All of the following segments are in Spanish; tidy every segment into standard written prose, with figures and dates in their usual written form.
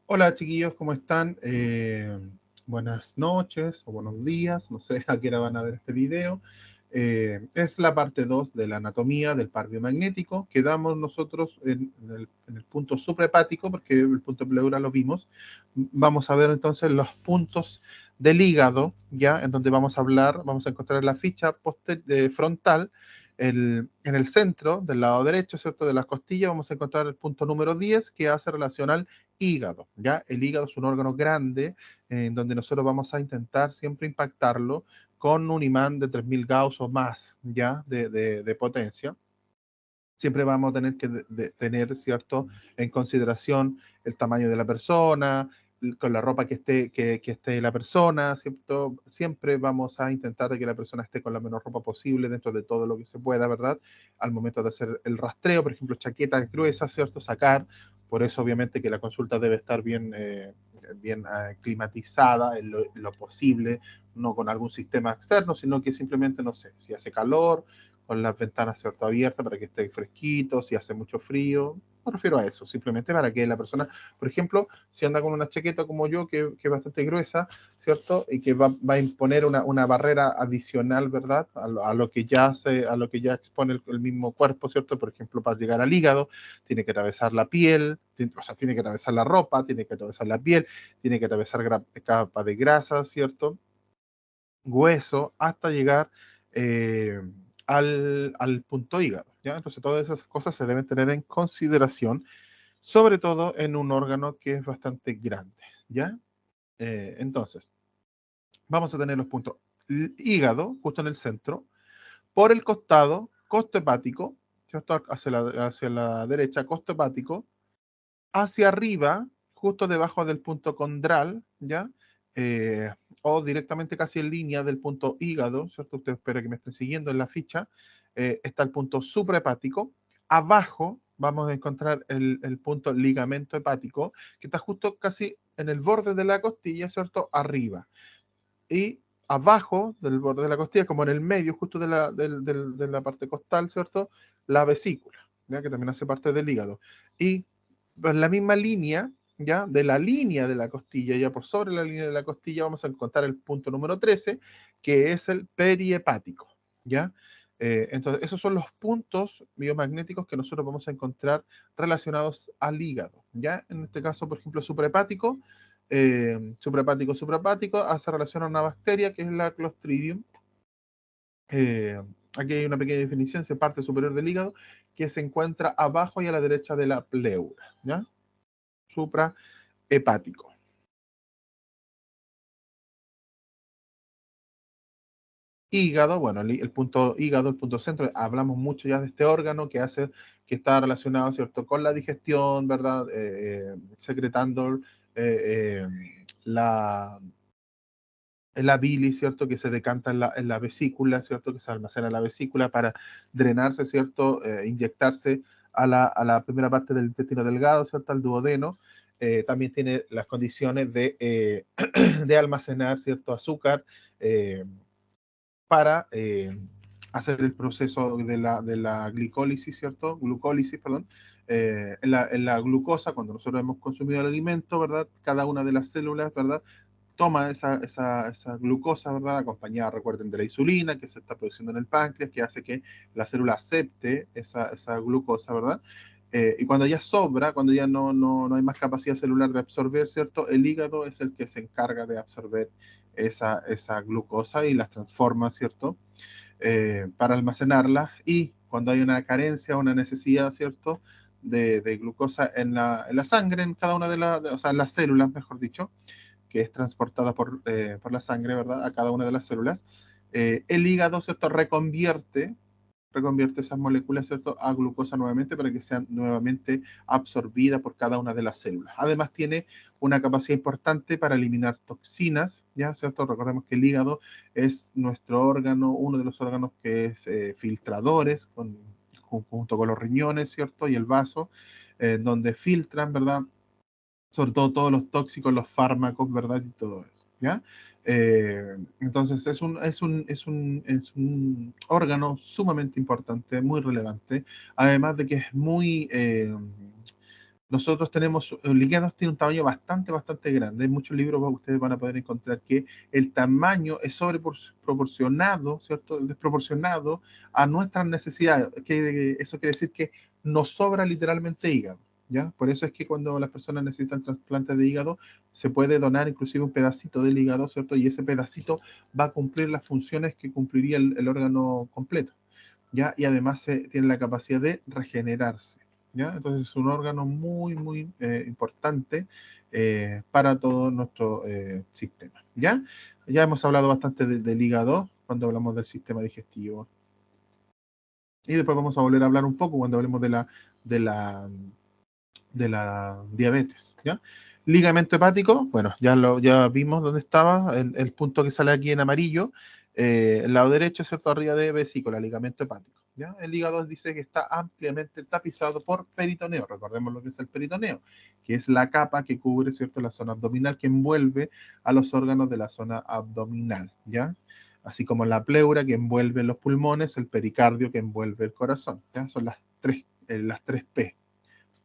Hola chiquillos, ¿cómo están? Buenas noches o buenos días, no sé a qué hora van a ver este video. Es la parte 2 de la anatomía del par biomagnético. Quedamos nosotros en el punto suprahepático, porque el punto pleura lo vimos. Vamos a ver entonces los puntos del hígado, ya, en donde vamos a hablar, vamos a encontrar la ficha frontal. En el centro, del lado derecho, ¿cierto? De las costillas, vamos a encontrar el punto número 10 que hace relación al hígado, ¿ya? El hígado es un órgano grande en donde nosotros vamos a intentar siempre impactarlo con un imán de 3000 Gauss o más, ¿ya? De potencia. Siempre vamos a tener que tener, ¿cierto?, en consideración el tamaño de la persona, con la ropa que esté la persona, ¿cierto? Siempre vamos a intentar de que la persona esté con la menor ropa posible dentro de todo lo que se pueda, ¿verdad? Al momento de hacer el rastreo, por ejemplo, chaquetas gruesas, ¿cierto? Sacar, por eso obviamente que la consulta debe estar bien climatizada en lo posible, no con algún sistema externo, sino que simplemente, no sé, si hace calor, con las ventanas, ¿cierto?, abiertas para que esté fresquito, si hace mucho frío. Me refiero a eso, simplemente para que la persona, por ejemplo, si anda con una chaqueta como yo, que es bastante gruesa, ¿cierto? Y que va a imponer una barrera adicional, ¿verdad? A lo que ya expone el mismo cuerpo, ¿cierto? Por ejemplo, para llegar al hígado, tiene que atravesar la piel, o sea, tiene que atravesar la ropa, tiene que atravesar la piel, tiene que atravesar capa de grasa, ¿cierto? Hueso, hasta llegar eh, al punto hígado, ¿ya? Entonces todas esas cosas se deben tener en consideración, sobre todo en un órgano que es bastante grande, ¿ya? Entonces, vamos a tener los puntos hígado, justo en el centro, por el costado, costo hepático, ¿cierto? Hacia la derecha, costo hepático, hacia arriba, justo debajo del punto condral, ¿ya? Eh, o directamente casi en línea del punto hígado, ¿cierto? Usted espera que me estén siguiendo en la ficha. Está el punto suprahepático. Abajo vamos a encontrar el punto ligamento hepático, que está justo casi en el borde de la costilla, ¿cierto? Arriba. Y abajo del borde de la costilla, como en el medio, justo de la parte costal, ¿cierto? La vesícula, ¿ya? Que también hace parte del hígado. Y en la misma línea, ¿ya? De la línea de la costilla, ya por sobre la línea de la costilla, vamos a encontrar el punto número 13, que es el periepático, ¿ya? Entonces, esos son los puntos biomagnéticos que nosotros vamos a encontrar relacionados al hígado, ¿ya? En este caso, por ejemplo, suprahepático, suprahepático, hace relación a una bacteria que es la Clostridium. Eh, Aquí hay una pequeña definición, se parte superior del hígado, que se encuentra abajo y a la derecha de la pleura, ¿ya? Suprahepático. Hígado, bueno, el punto hígado, el punto centro, hablamos mucho ya de este órgano que hace, que está relacionado, ¿cierto?, con la digestión, ¿verdad? Secretando eh, la, la bilis, ¿cierto?, que se decanta en la vesícula, ¿cierto?, que se almacena en la vesícula para drenarse, ¿cierto?, inyectarse a la primera parte del intestino delgado, ¿cierto?, al duodeno. También tiene las condiciones de almacenar, ¿cierto?, azúcar eh, para hacer el proceso de la glicólisis, ¿cierto?, glucólisis, perdón. En la glucosa, cuando nosotros hemos consumido el alimento, ¿verdad?, cada una de las células, ¿verdad?, toma esa glucosa, ¿verdad? Acompañada, recuerden, de la insulina que se está produciendo en el páncreas, que hace que la célula acepte esa glucosa, ¿verdad? Y cuando ya sobra, cuando ya no hay más capacidad celular de absorber, ¿cierto? El hígado es el que se encarga de absorber esa glucosa y las transforma, ¿cierto? Para almacenarla. Y cuando hay una carencia, una necesidad, ¿cierto?, de glucosa en la sangre, en cada una o sea, en las células, mejor dicho, que es transportada por la sangre, ¿verdad?, a cada una de las células. El hígado, ¿cierto?, reconvierte esas moléculas, ¿cierto?, a glucosa nuevamente para que sean nuevamente absorbidas por cada una de las células. Además, tiene una capacidad importante para eliminar toxinas, ¿ya? ¿Cierto? Recordemos que el hígado es nuestro órgano, uno de los órganos que es filtradores, junto con los riñones, ¿cierto?, y el vaso, donde filtran, ¿verdad?, sobre todo todos los tóxicos, los fármacos, ¿verdad? Y todo eso, ¿ya? Entonces es un órgano sumamente importante, muy relevante, además de que es muy Nosotros tenemos, el hígado tiene un tamaño bastante grande. En muchos libros ustedes van a poder encontrar que el tamaño es sobreproporcionado, ¿cierto? Desproporcionado a nuestras necesidades. Eso quiere decir que nos sobra literalmente hígado, ¿ya? Por eso es que cuando las personas necesitan trasplantes de hígado, se puede donar inclusive un pedacito del hígado, ¿cierto? Y ese pedacito va a cumplir las funciones que cumpliría el órgano completo, ¿ya? Y además tiene la capacidad de regenerarse, ¿ya? Entonces es un órgano muy importante para todo nuestro sistema, ¿ya? Ya hemos hablado bastante del hígado cuando hablamos del sistema digestivo. Y después vamos a volver a hablar un poco cuando hablemos de la, de la diabetes, ¿ya? Ligamento hepático, bueno, ya vimos dónde estaba, el punto que sale aquí en amarillo, el lado derecho, ¿cierto? Arriba de vesícula, ligamento hepático, ¿ya? El hígado dice que está ampliamente tapizado por peritoneo, recordemos lo que es el peritoneo, que es la capa que cubre, ¿cierto? La zona abdominal, que envuelve a los órganos de la zona abdominal, ¿ya? Así como la pleura que envuelve los pulmones, el pericardio que envuelve el corazón, ¿ya? Son las tres P,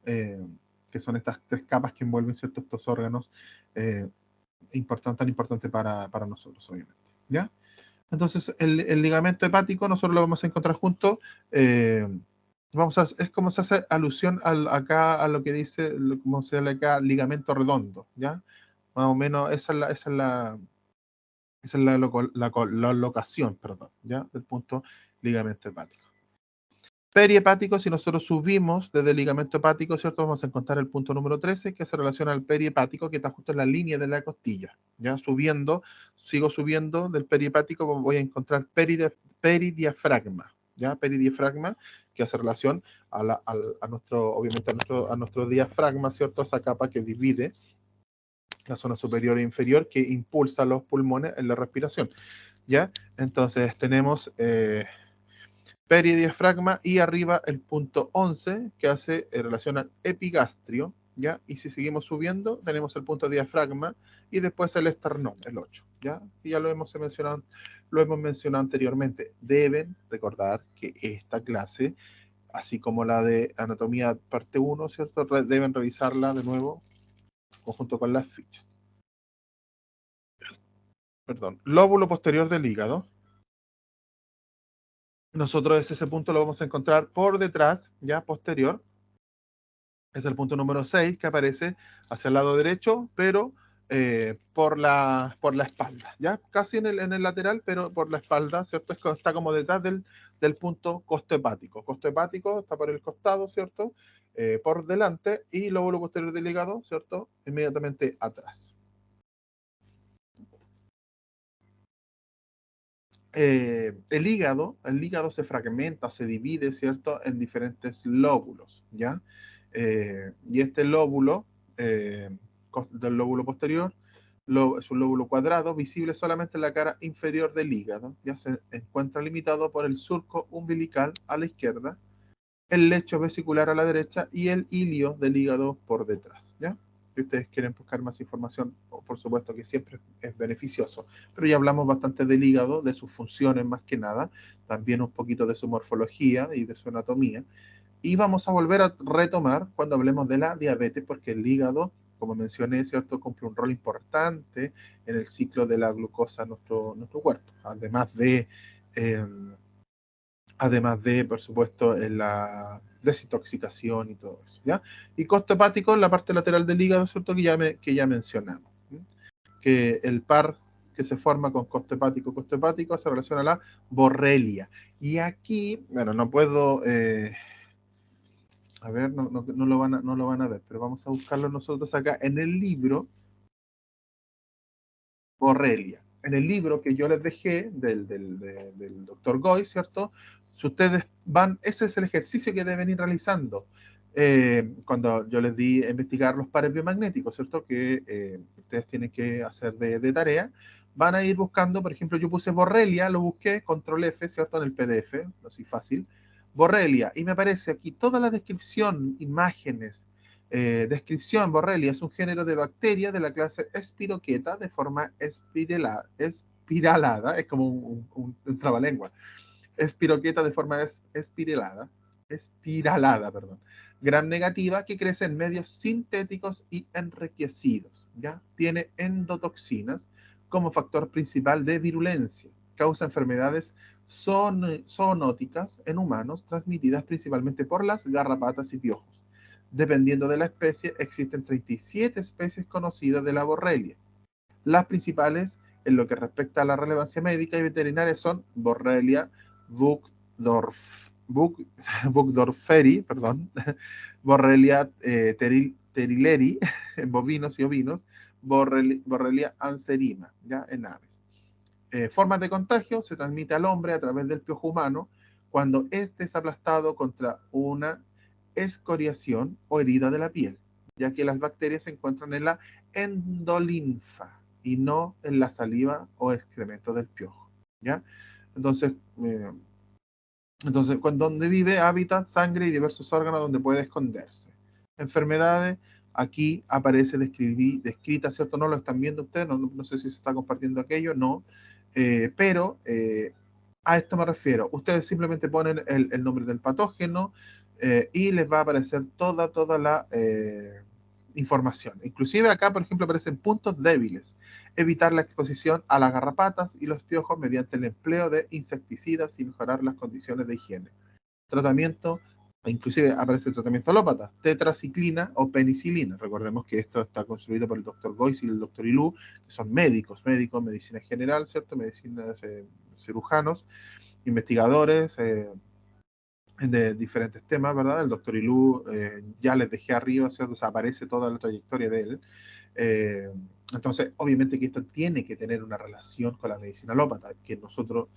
eh, que son estas tres capas que envuelven ciertos estos órganos eh, tan importantes para nosotros, obviamente, ¿ya? Entonces, el ligamento hepático nosotros lo vamos a encontrar junto, eh, es como se hace alusión acá a lo que dice, como se llama acá, ligamento redondo, ¿ya? Más o menos esa es la locación, perdón, ¿ya? Del punto ligamento hepático. Perihepático, si nosotros subimos desde el ligamento hepático, ¿cierto? Vamos a encontrar el punto número 13, que se relaciona al perihepático, que está justo en la línea de la costilla. Ya subiendo, sigo subiendo del perihepático, voy a encontrar peridiafragma, ¿ya? Peridiafragma, que hace relación a nuestro, obviamente a nuestro diafragma, ¿cierto? Esa capa que divide la zona superior e inferior, que impulsa los pulmones en la respiración, ¿ya? Entonces tenemos peridiafragma y arriba el punto 11 que hace relación al epigastrio, ¿ya? Y si seguimos subiendo, tenemos el punto diafragma y después el esternón, el 8, ¿ya? Y ya lo hemos mencionado anteriormente. Deben recordar que esta clase, así como la de anatomía parte 1, ¿cierto? Deben revisarla de nuevo conjunto con las fichas. Perdón. Lóbulo posterior del hígado. Nosotros ese punto lo vamos a encontrar por detrás, ya posterior. Es el punto número 6 que aparece hacia el lado derecho, pero por la espalda, ¿ya? Casi en el lateral, pero por la espalda, ¿cierto? Está como detrás del punto costohepático. Costohepático está por el costado, ¿cierto? Por delante, y lóbulo posterior del hígado, ¿cierto? Inmediatamente atrás. El hígado se fragmenta, se divide, ¿cierto? En diferentes lóbulos, ¿ya? Y este lóbulo, del lóbulo posterior, es un lóbulo cuadrado, visible solamente en la cara inferior del hígado, ya se encuentra limitado por el surco umbilical a la izquierda, el lecho vesicular a la derecha y el ilio del hígado por detrás, ¿ya? Si ustedes quieren buscar más información, por supuesto que siempre es beneficioso, pero ya hablamos bastante del hígado, de sus funciones más que nada, también un poquito de su morfología y de su anatomía, y vamos a volver a retomar cuando hablemos de la diabetes, porque el hígado, como mencioné, ¿cierto?, cumple un rol importante en el ciclo de la glucosa en nuestro cuerpo, eh, por supuesto, en la desintoxicación y todo eso, ¿ya? Y costo hepático en la parte lateral del hígado, ¿cierto? Que ya mencionamos, ¿sí? Que el par que se forma con costo hepático se relaciona a la borrelia. Y aquí, bueno, no puedo, a ver, no lo van a ver, pero vamos a buscarlo nosotros acá en el libro Borrelia. En el libro que yo les dejé del doctor Goy, ¿cierto? Si ustedes van, ese es el ejercicio que deben ir realizando. Cuando yo les di a investigar los pares biomagnéticos, ¿cierto? Que ustedes tienen que hacer de tarea, van a ir buscando, por ejemplo, yo puse Borrelia, lo busqué, control F, ¿cierto? En el PDF, así fácil. Borrelia, y me aparece aquí toda la descripción, imágenes, descripción: Borrelia es un género de bacteria de la clase Spiroqueta de forma espiralada, es como un trabalengua. Espiroqueta de forma espiralada, espiralada, perdón, gram negativa, que crece en medios sintéticos y enriquecidos, ¿ya? Tiene endotoxinas como factor principal de virulencia, causa enfermedades zoonóticas en humanos transmitidas principalmente por las garrapatas y piojos. Dependiendo de la especie, existen 37 especies conocidas de la borrelia. Las principales en lo que respecta a la relevancia médica y veterinaria son Borrelia burgdorferi, perdón, Borrelia terileri en bovinos y ovinos, Borrelia anserima, ya en aves. Formas de contagio: se transmite al hombre a través del piojo humano cuando éste es aplastado contra una escoriación o herida de la piel, ya que las bacterias se encuentran en la endolinfa y no en la saliva o excremento del piojo, ¿ya? Entonces, eh, entonces, donde vive, hábitat, sangre y diversos órganos donde puede esconderse. Enfermedades, aquí aparece descrita, ¿cierto? No lo están viendo ustedes, no sé si se está compartiendo aquello, no. Pero a esto me refiero. Ustedes simplemente ponen el nombre del patógeno y les va a aparecer toda la información. Inclusive acá, por ejemplo, aparecen puntos débiles. Evitar la exposición a las garrapatas y los piojos mediante el empleo de insecticidas y mejorar las condiciones de higiene. Tratamiento, inclusive aparece el tratamiento alópata, tetraciclina o penicilina. Recordemos que esto está construido por el doctor Gois y el doctor Ilú, que son médicos, medicina general, ¿cierto? Medicina, cirujanos, investigadores, de diferentes temas, ¿verdad? El doctor Ilú, ya les dejé arriba, ¿cierto? O sea, aparece toda la trayectoria de él. Eh, entonces, obviamente que esto tiene que tener una relación con la medicina alópata, que nosotros,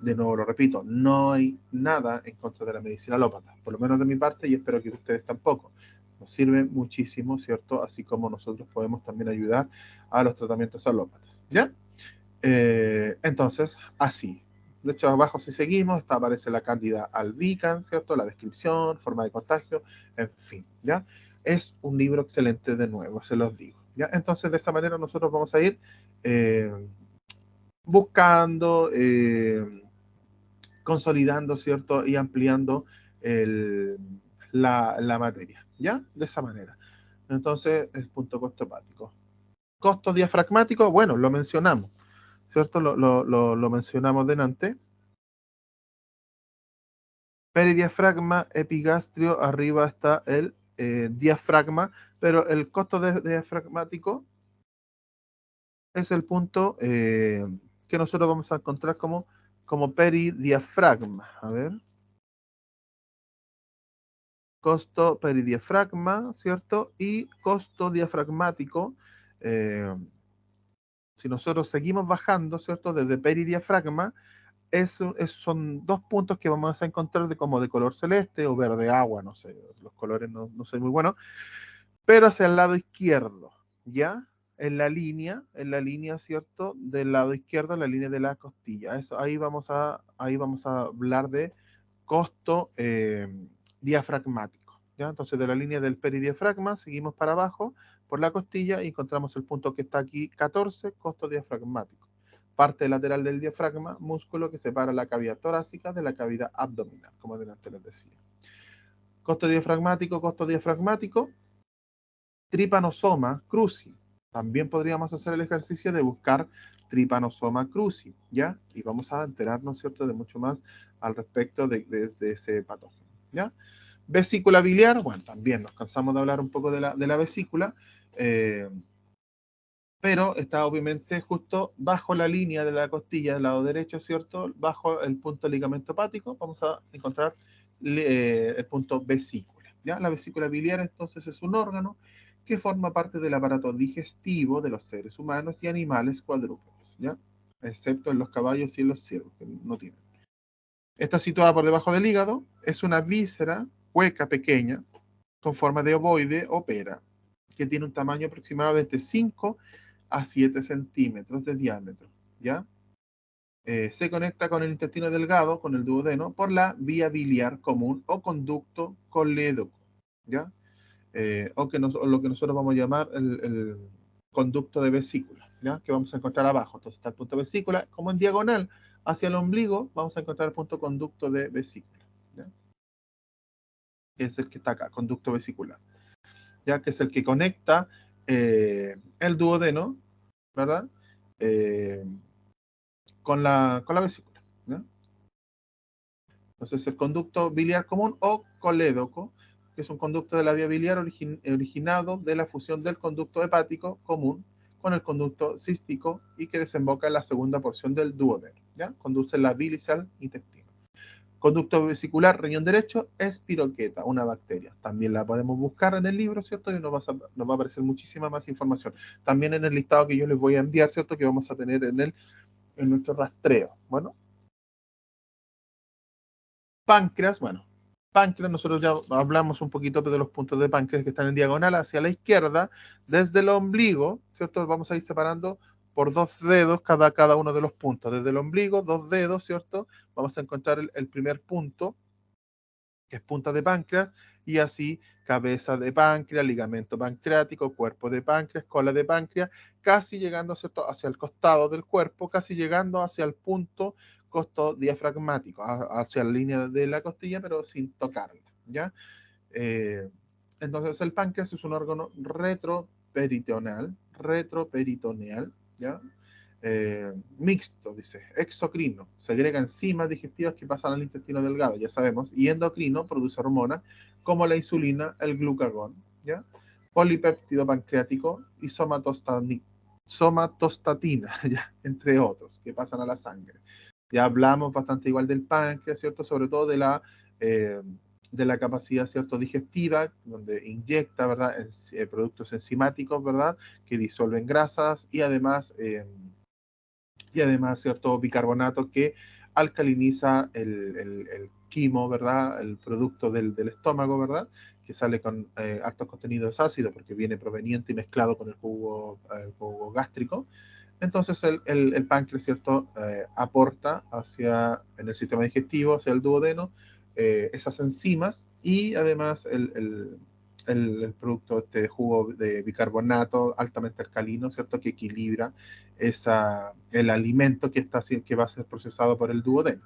de nuevo lo repito, no hay nada en contra de la medicina alópata, por lo menos de mi parte, y espero que ustedes tampoco. Nos sirve muchísimo, ¿cierto? Así como nosotros podemos también ayudar a los tratamientos alópatas, ¿ya? Entonces, así. De hecho, abajo si seguimos, aparece la Cándida albicans, ¿cierto? La descripción, forma de contagio, en fin, ¿ya? Es un libro excelente de nuevo, se los digo, ¿ya? Entonces, de esa manera nosotros vamos a ir eh, buscando, consolidando, ¿cierto? Y ampliando la materia, ¿ya? De esa manera. Entonces, el punto costopático. Costo diafragmático, bueno, lo mencionamos, ¿cierto? Lo mencionamos delante. Peridiafragma, epigastrio, arriba está el diafragma, pero el costo diafragmático es el punto que nosotros vamos a encontrar como peridiafragma. A ver, costo peridiafragma, ¿cierto? Y costo diafragmático. eh, si nosotros seguimos bajando, ¿cierto? Desde peridiafragma, son dos puntos que vamos a encontrar como de color celeste o verde agua, no sé, los colores no soy muy bueno, pero hacia el lado izquierdo, ¿ya? En la línea, ¿cierto? Del lado izquierdo, en la línea de la costilla. Eso, ahí vamos a hablar de costo diafragmático, ¿ya? Entonces, de la línea del peridiafragma, seguimos para abajo por la costilla y encontramos el punto que está aquí, 14, costo diafragmático. Parte lateral del diafragma, músculo que separa la cavidad torácica de la cavidad abdominal, como delante les decía. Costo diafragmático, Trypanosoma cruzi. También podríamos hacer el ejercicio de buscar Trypanosoma cruzi, ¿ya? Y vamos a enterarnos, ¿cierto?, de mucho más al respecto de ese patógeno, ¿ya? Vesícula biliar, bueno, también nos cansamos de hablar un poco de la vesícula, eh, pero está obviamente justo bajo la línea de la costilla del lado derecho, ¿cierto? Bajo el punto ligamento hepático, vamos a encontrar el punto vesícula, ¿ya? La vesícula biliar entonces es un órgano que forma parte del aparato digestivo de los seres humanos y animales cuadrúpedos, ¿ya? Excepto en los caballos y en los ciervos, que no tienen. Está situada por debajo del hígado, es una víscera hueca pequeña, con forma de ovoide o pera, que tiene un tamaño aproximado de 5 a 7 centímetros de diámetro, ¿ya? Se conecta con el intestino delgado, con el duodeno, por la vía biliar común o conducto colédoco, ¿ya? O lo que nosotros vamos a llamar el conducto de vesícula, ¿ya? Que vamos a encontrar abajo. Entonces está el punto vesícula, como en diagonal hacia el ombligo, vamos a encontrar el punto conducto de vesícula, ¿ya? que es el que está acá, conducto vesicular, ya que es el que conecta el duodeno, ¿verdad? Con la vesícula, ¿no? Entonces, el conducto biliar común o colédoco, que es un conducto de la vía biliar originado de la fusión del conducto hepático común con el conducto cístico y que desemboca en la segunda porción del duodeno, ¿ya? Conduce la bilis al intestino. Conducto vesicular, riñón derecho, espiroqueta, una bacteria. También la podemos buscar en el libro, ¿cierto? Y nos va a aparecer muchísima más información. También en el listado que yo les voy a enviar, ¿cierto? Que vamos a tener en nuestro rastreo. Bueno, páncreas, bueno, páncreas, nosotros ya hablamos un poquito de los puntos de páncreas que están en diagonal hacia la izquierda, desde el ombligo, ¿cierto? Vamos a ir separando por 2 dedos cada uno de los puntos. Desde el ombligo, 2 dedos, ¿cierto? Vamos a encontrar el primer punto, que es punta de páncreas, y así cabeza de páncreas, ligamento pancreático, cuerpo de páncreas, cola de páncreas, casi llegando, ¿cierto?, hacia el costado del cuerpo, casi llegando hacia el punto costodiafragmático, hacia la línea de la costilla, pero sin tocarla, ¿ya? Eh, entonces el páncreas es un órgano retroperitoneal, ¿ya? Mixto, dice, exocrino, segrega enzimas digestivas que pasan al intestino delgado, ya sabemos, y endocrino, produce hormonas como la insulina, el glucagón, ¿ya? Polipéptido pancreático y somatostatina, ¿ya? Entre otros, que pasan a la sangre. Ya hablamos bastante igual del páncreas, ¿cierto? Sobre todo de la capacidad, ¿cierto?, digestiva, donde inyecta, ¿verdad?, productos enzimáticos, ¿verdad?, que disuelven grasas y además, ¿cierto?, bicarbonato que alcaliniza el quimo, ¿verdad?, el producto del estómago, ¿verdad?, que sale con altos contenidos ácidos porque viene proveniente y mezclado con el jugo gástrico. Entonces el páncreas, ¿cierto?, aporta en el sistema digestivo, hacia el duodeno, esas enzimas y además el producto de jugo de bicarbonato altamente alcalino, ¿cierto?, que equilibra el alimento que va a ser procesado por el duodeno.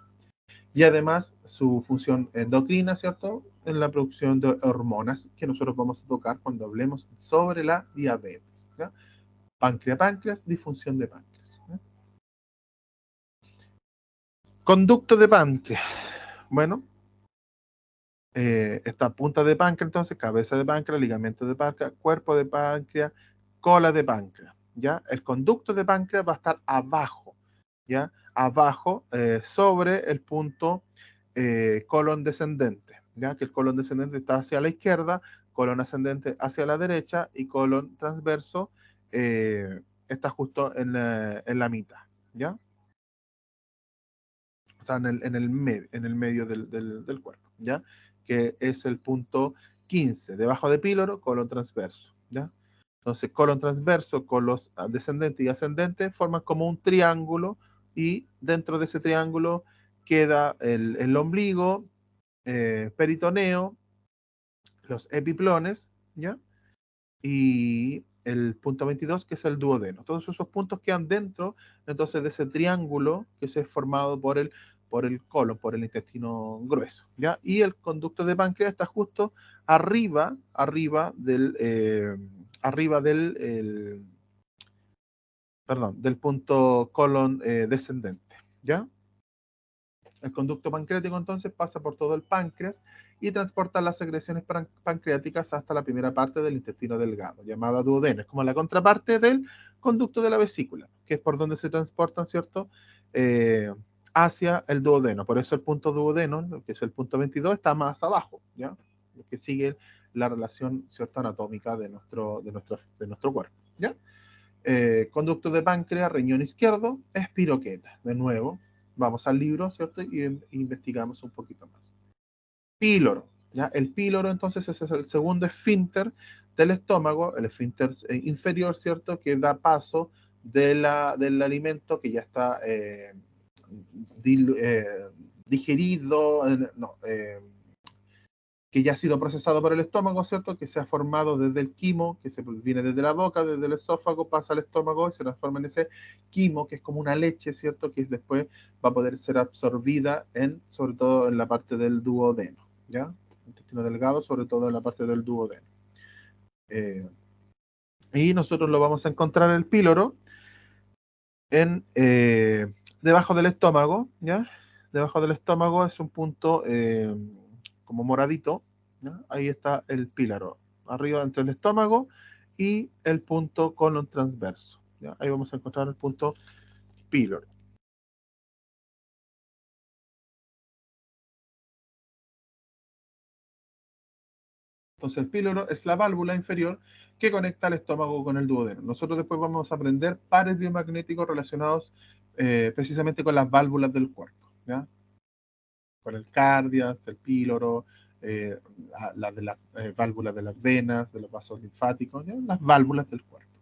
Y además su función endocrina, ¿cierto?, en la producción de hormonas que nosotros vamos a tocar cuando hablemos sobre la diabetes, ¿ya? Páncreas, disfunción de páncreas, ¿ya? Conducto de páncreas. Bueno, esta punta de páncreas, entonces, cabeza de páncreas, ligamento de páncreas, cuerpo de páncreas, cola de páncreas, ¿ya? El conducto de páncreas va a estar abajo, ¿ya? Abajo, sobre el punto colon descendente, ¿ya? Que el colon descendente está hacia la izquierda, colon ascendente hacia la derecha y colon transverso está justo en la mitad, ¿ya? O sea, en el medio del cuerpo, ¿ya? Que es el punto 15, debajo de píloro, colon transverso, ¿ya? Entonces, colon transverso, colon descendente y ascendente forman como un triángulo y dentro de ese triángulo queda el ombligo, peritoneo, los epiplones, ¿ya? Y el punto 22, que es el duodeno. Todos esos puntos quedan dentro, entonces, de ese triángulo que se es formado por el colon, por el intestino grueso, ¿ya? Y el conducto de páncreas está justo arriba del punto colon descendente, ¿ya? El conducto pancreático entonces pasa por todo el páncreas y transporta las secreciones pancreáticas hasta la primera parte del intestino delgado, llamada duodeno. Es como la contraparte del conducto de la vesícula, que es por donde se transportan, ¿cierto?, Eh, hacia el duodeno. Por eso el punto duodeno, que es el punto 22, está más abajo, ¿ya? Lo que sigue la relación, ¿cierto?, anatómica de nuestro cuerpo, ¿ya? Conducto de páncreas, riñón izquierdo, espiroqueta. De nuevo, vamos al libro, ¿cierto? Y investigamos un poquito más. Píloro, ¿ya? El píloro, entonces, ese es el segundo esfínter del estómago, el esfínter inferior, ¿cierto? Que da paso del alimento que ya está digerido, no, que ya ha sido procesado por el estómago, ¿cierto? Que se ha formado desde el quimo, que viene desde la boca, desde el esófago, pasa al estómago y se transforma en ese quimo, que es como una leche, ¿cierto? Que después va a poder ser absorbida sobre todo en la parte del duodeno, ¿ya? intestino delgado, sobre todo en la parte del duodeno. Y nosotros lo vamos a encontrar el píloro debajo del estómago, ¿ya? Debajo del estómago es un punto como moradito, ¿ya? Ahí está el píloro, arriba entre el estómago y el punto colon transverso, ¿ya? Ahí vamos a encontrar el punto píloro. Entonces el píloro es la válvula inferior que conecta el estómago con el duodeno. Nosotros después vamos a aprender pares biomagnéticos relacionados precisamente con las válvulas del cuerpo, ¿ya? Con el cardias, el píloro, eh, las de las válvulas de las venas, de los vasos linfáticos, ¿ya? Las válvulas del cuerpo.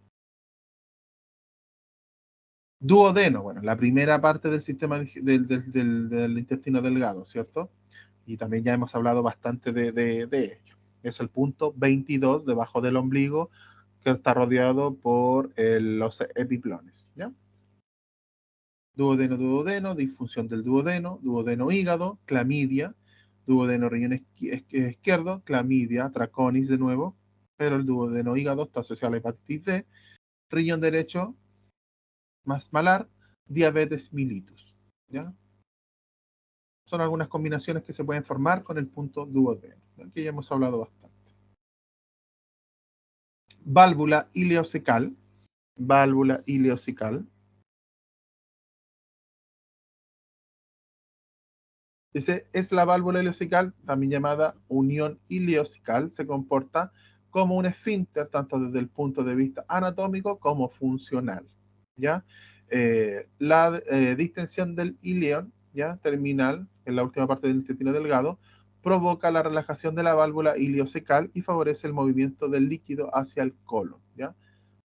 Duodeno, bueno, la primera parte del sistema del intestino delgado, ¿cierto? Y también ya hemos hablado bastante de ello. Es el punto 22 debajo del ombligo que está rodeado por los epiplones, ¿ya? Duodeno, duodeno, disfunción del duodeno, duodeno hígado, clamidia, duodeno riñón izquierdo, clamidia, traconis de nuevo, pero el duodeno hígado está asociado a la hepatitis D, riñón derecho, más malar, diabetes mellitus, ¿ya? Son algunas combinaciones que se pueden formar con el punto duodeno. Aquí ya hemos hablado bastante. Válvula ileocecal, válvula ileocecal. Dice, es la válvula ileocecal, también llamada unión ileocecal, se comporta como un esfínter, tanto desde el punto de vista anatómico como funcional, ¿ya? La distensión del ileón, ¿ya? Terminal, en la última parte del intestino delgado, provoca la relajación de la válvula ileocecal y favorece el movimiento del líquido hacia el colon, ¿ya?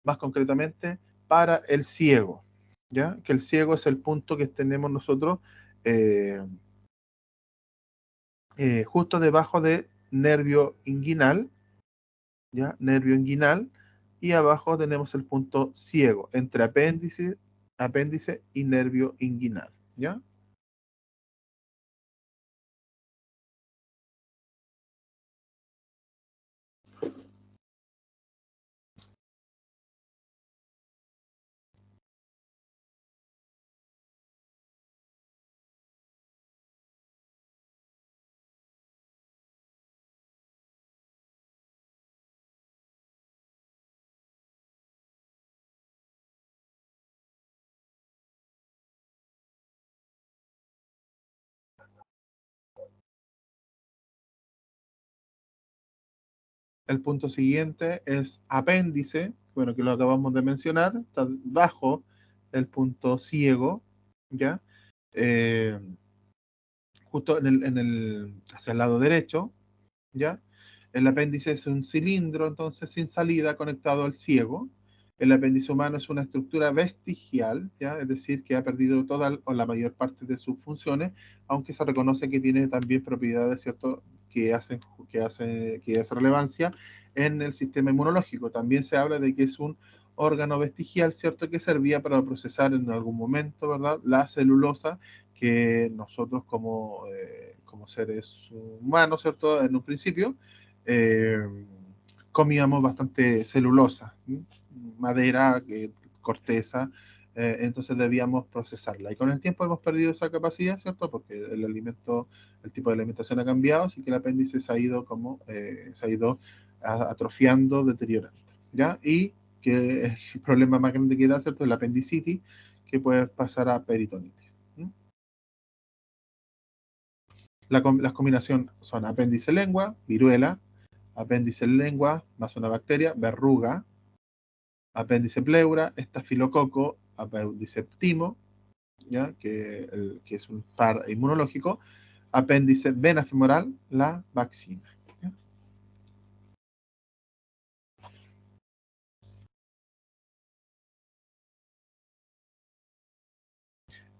Más concretamente, para el ciego, ¿ya? Que el ciego es el punto que tenemos nosotros eh, justo debajo de nervio inguinal, ¿ya? Nervio inguinal, y abajo tenemos el punto ciego, entre apéndice y nervio inguinal, ¿ya? El punto siguiente es apéndice, bueno, que lo acabamos de mencionar, está bajo el punto ciego, ¿ya? Eh, justo hacia el lado derecho, ¿ya? El apéndice es un cilindro, entonces, sin salida conectado al ciego. El apéndice humano es una estructura vestigial, ¿ya? Es decir, que ha perdido toda o la mayor parte de sus funciones, aunque se reconoce que tiene también propiedades, ¿cierto?, que hacen relevancia en el sistema inmunológico. También se habla de que es un órgano vestigial, ¿cierto?, que servía para procesar en algún momento, ¿verdad?, la celulosa que nosotros como seres humanos, ¿cierto?, en un principio, eh, comíamos bastante celulosa, ¿sí? Madera, corteza, entonces debíamos procesarla. Y con el tiempo hemos perdido esa capacidad, ¿cierto? Porque el tipo de alimentación ha cambiado, así que el apéndice se ha ido atrofiando, deteriorando, ¿ya? Y que el problema más grande que da, ¿cierto?, es la apendicitis, que puede pasar a peritonitis. ¿Sí? Las combinaciones son apéndice lengua, viruela, apéndice lengua, más una bacteria, verruga, apéndice pleura, estafilococo, apéndice ptimo, ¿ya? Que es un par inmunológico, apéndice vena femoral, la vaccina. ¿Ya?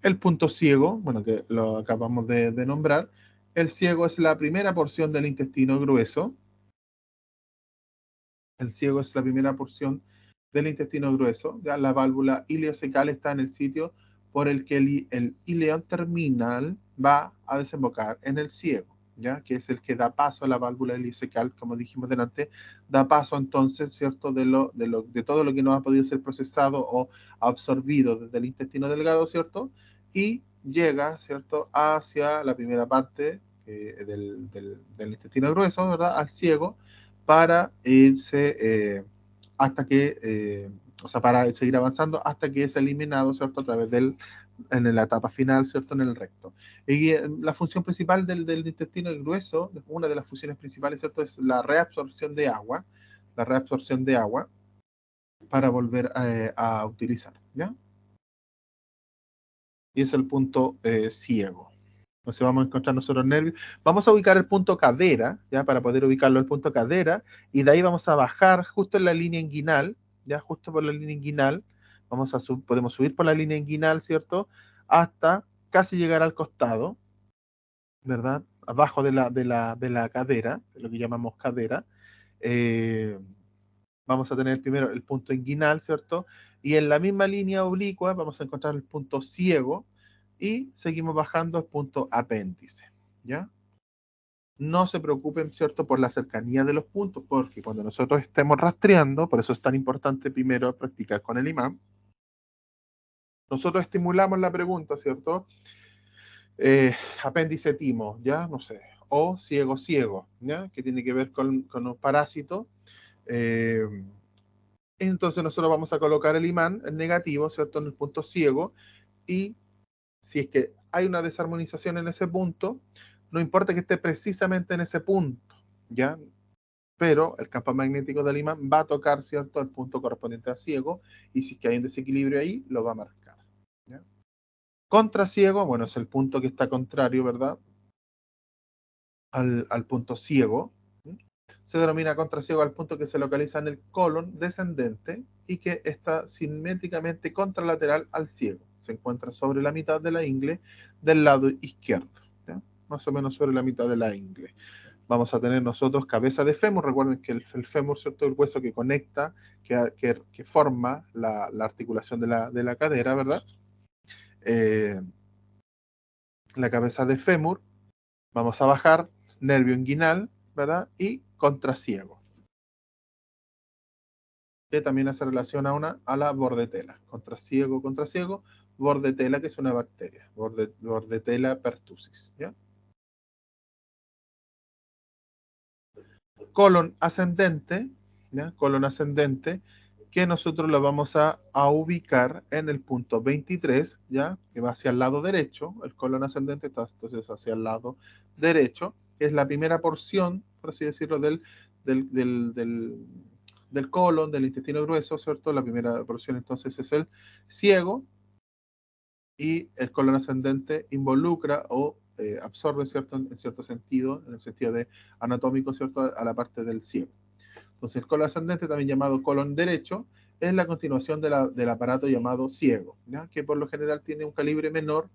El punto ciego, bueno, que lo acabamos de nombrar, el ciego es la primera porción del intestino grueso. El ciego es la primera porción del intestino grueso. Ya la válvula ileocecal está en el sitio por el que el ileón terminal va a desembocar en el ciego. ¿ya? Que es el que da paso a la válvula ileocecal, como dijimos delante, da paso entonces, ¿cierto? De todo lo que no ha podido ser procesado o absorbido desde el intestino delgado, ¿cierto? Y llega, ¿cierto? Hacia la primera parte del intestino grueso, ¿verdad? Al ciego, para irse hasta que, o sea, para seguir avanzando hasta que es eliminado, ¿cierto? A través en la etapa final, ¿cierto? En el recto. Y la función principal del intestino grueso, una de las funciones principales, ¿cierto? Es la reabsorción de agua para volver utilizar, ¿ya? Y es el punto ciego. Entonces vamos a encontrar nosotros nervios. Vamos a ubicar el punto cadera, ¿ya? Para poder ubicarlo el punto cadera, y de ahí vamos a bajar justo en la línea inguinal, ¿ya? Justo por la línea inguinal. Podemos subir por la línea inguinal, ¿cierto? Hasta casi llegar al costado, ¿verdad? Abajo de la cadera, de lo que llamamos cadera. Eh, Vamos a tener primero el punto inguinal, ¿cierto? Y en la misma línea oblicua vamos a encontrar el punto ciego y seguimos bajando al punto apéndice, ¿ya? No se preocupen, ¿cierto?, por la cercanía de los puntos, porque cuando nosotros estemos rastreando, por eso es tan importante primero practicar con el imán, nosotros estimulamos la pregunta, ¿cierto? Apéndice timo, ¿ya? No sé. O ciego ciego, ¿ya? Que tiene que ver con un parásito. Eh, entonces nosotros vamos a colocar el imán, el negativo, ¿cierto?, en el punto ciego, y si es que hay una desarmonización en ese punto, no importa que esté precisamente en ese punto, ¿ya? Pero el campo magnético del imán va a tocar, ¿cierto?, el punto correspondiente a ciego, y si es que hay un desequilibrio ahí, lo va a marcar, ¿ya? Contra ciego, bueno, es el punto que está contrario, ¿verdad?, al punto ciego. Se denomina contraciego al punto que se localiza en el colon descendente y que está simétricamente contralateral al ciego. Se encuentra sobre la mitad de la ingle del lado izquierdo, ¿ya? Más o menos sobre la mitad de la ingle. Vamos a tener nosotros cabeza de fémur. Recuerden que el fémur, ¿cierto?, el hueso que conecta, que forma la articulación de la cadera, ¿verdad? Eh, la cabeza de fémur. Vamos a bajar nervio inguinal, ¿verdad? Y contraciego, que también hace relación a la bordetela. Contra ciego, bordetela, que es una bacteria. Bordetela pertussis, ¿ya? Colon ascendente, ¿ya? Colon ascendente, que nosotros lo vamos a ubicar en el punto 23, ¿ya? Que va hacia el lado derecho. El colon ascendente está entonces hacia el lado derecho, que es la primera porción, por así decirlo, del, del, del, del colon, del intestino grueso, ¿cierto? La primera porción entonces es el ciego, y el colon ascendente involucra o absorbe, ¿cierto? En cierto sentido, en el sentido de anatómico, ¿cierto?, a la parte del ciego. Entonces, el colon ascendente, también llamado colon derecho, es la continuación del aparato llamado ciego, ¿ya? Que por lo general tiene un calibre menor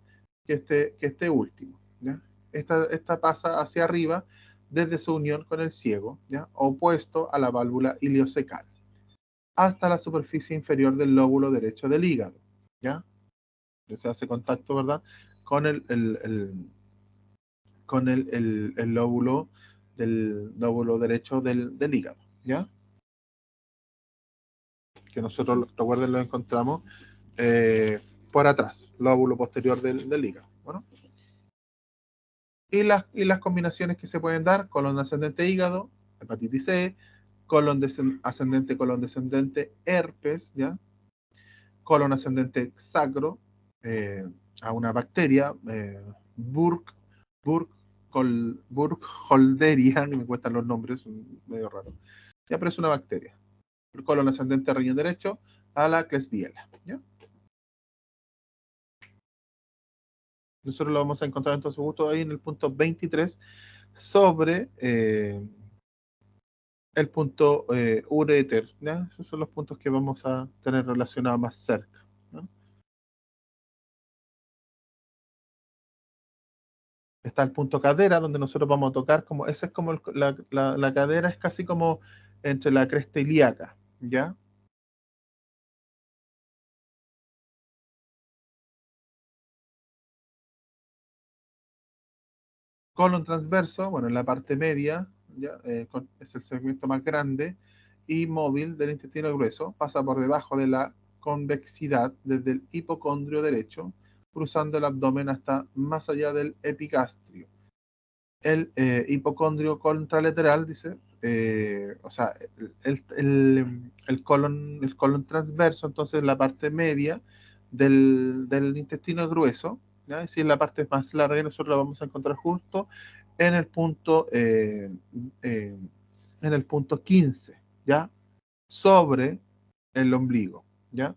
que este último, ¿ya? Esta pasa hacia arriba desde su unión con el ciego, ¿ya?, opuesto a la válvula ileocecal, hasta la superficie inferior del lóbulo derecho del hígado, ¿ya? Que se hace contacto, ¿verdad?, con el lóbulo derecho del hígado, ¿ya? Que nosotros, recuerden, lo encontramos eh, por atrás, lóbulo posterior del hígado. Bueno, y las combinaciones que se pueden dar: colon ascendente hígado, hepatitis C, colon descendente herpes, ¿ya? Colon ascendente sacro, eh, a una bacteria, Burkholderia, que me cuestan los nombres, son medio raros. Ya, pero es una bacteria. El colon ascendente riñón derecho, a la Klebsiella, ¿ya? Nosotros lo vamos a encontrar entonces justo ahí en el punto 23 sobre el punto ureter, ¿ya? Esos son los puntos que vamos a tener relacionados más cerca, ¿no? Está el punto cadera, donde nosotros vamos a tocar, como ese es como la cadera, es casi como entre la cresta ilíaca, ¿ya? colon transverso, bueno, en la parte media, ¿ya? Es el segmento más grande y móvil del intestino grueso, pasa por debajo de la convexidad desde el hipocondrio derecho, cruzando el abdomen hasta más allá del epigastrio. El hipocondrio contralateral, dice, o sea, el colon transverso, entonces la parte media del intestino grueso, ¿ya? Es decir, la parte más larga, y nosotros la vamos a encontrar justo en el punto, eh, en el punto 15, ¿ya? Sobre el ombligo, ¿ya?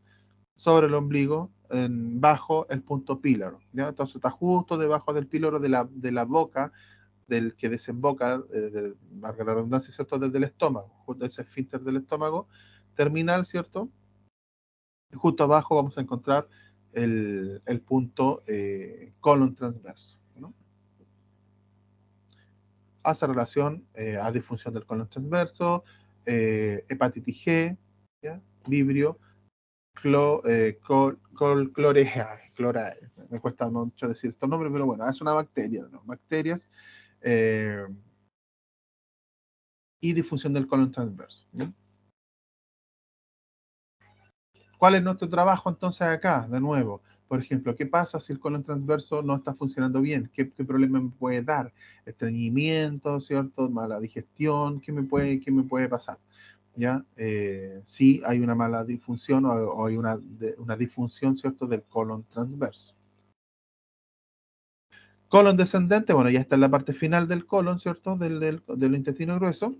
Sobre el ombligo, bajo el punto píloro, ¿ya? Entonces está justo debajo del píloro de la boca, del que desemboca, valga la redundancia, ¿cierto? Desde el estómago, justo ese esfínter del estómago terminal, ¿cierto? Y justo abajo vamos a encontrar el punto colon transverso, ¿no? Hace relación a disfunción del colon transverso, hepatitis G, ¿ya? Vibrio, cloreae. Me cuesta mucho decir estos nombres, pero bueno, es una bacteria, ¿no? Bacterias eh, y disfunción del colon transverso, ¿no? ¿Cuál es nuestro trabajo entonces acá? De nuevo, por ejemplo, ¿qué pasa si el colon transverso no está funcionando bien? ¿Qué problema me puede dar? Estreñimiento, ¿cierto? Mala digestión, ¿qué me puede pasar? ¿Ya? Si hay una mala disfunción o hay una disfunción, ¿cierto? Del colon transverso. Colon descendente, bueno, ya está en la parte final del colon, ¿cierto? Del intestino grueso.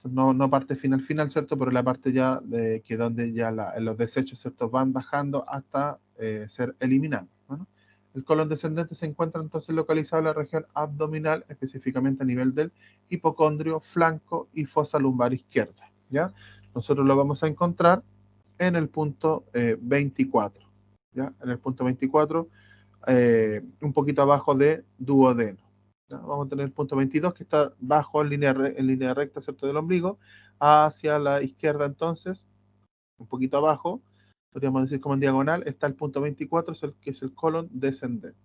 No parte final, ¿cierto? Pero la parte ya de que donde ya los desechos, ¿cierto? Van bajando hasta ser eliminados, ¿no? El colon descendente se encuentra entonces localizado en la región abdominal, específicamente a nivel del hipocondrio, flanco y fosa lumbar izquierda, ¿ya? Nosotros lo vamos a encontrar en el punto 24, ¿ya? En el punto 24, un poquito abajo de duodeno. ¿Ya? Vamos a tener el punto 22 que está bajo en línea recta, ¿cierto? Del ombligo, hacia la izquierda entonces, un poquito abajo, podríamos decir como en diagonal, está el punto 24, que es el colon descendente.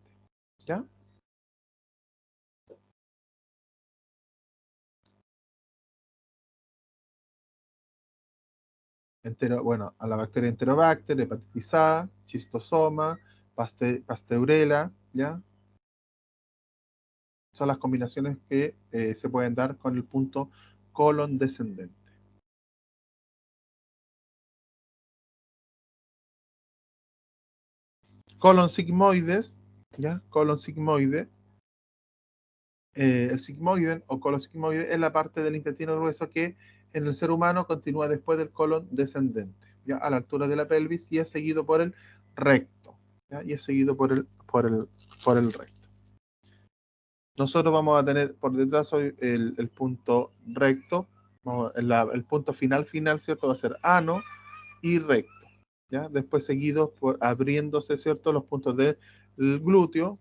¿Ya? Bueno, a la bacteria Enterobacter, hepatitis A, schistosoma, pasteurela, ¿ya? Son las combinaciones que se pueden dar con el punto colon descendente. Colon sigmoides, ¿ya? Colon sigmoide. El sigmoide o colon sigmoide es la parte del intestino grueso que en el ser humano continúa después del colon descendente, ¿ya? A la altura de la pelvis, y es seguido por el recto, ¿ya? Y es seguido por el recto. Nosotros vamos a tener por detrás hoy el punto recto, el punto final, ¿cierto? Va a ser ano y recto, ¿ya? Después seguidos por abriéndose, ¿cierto? Los puntos del glúteo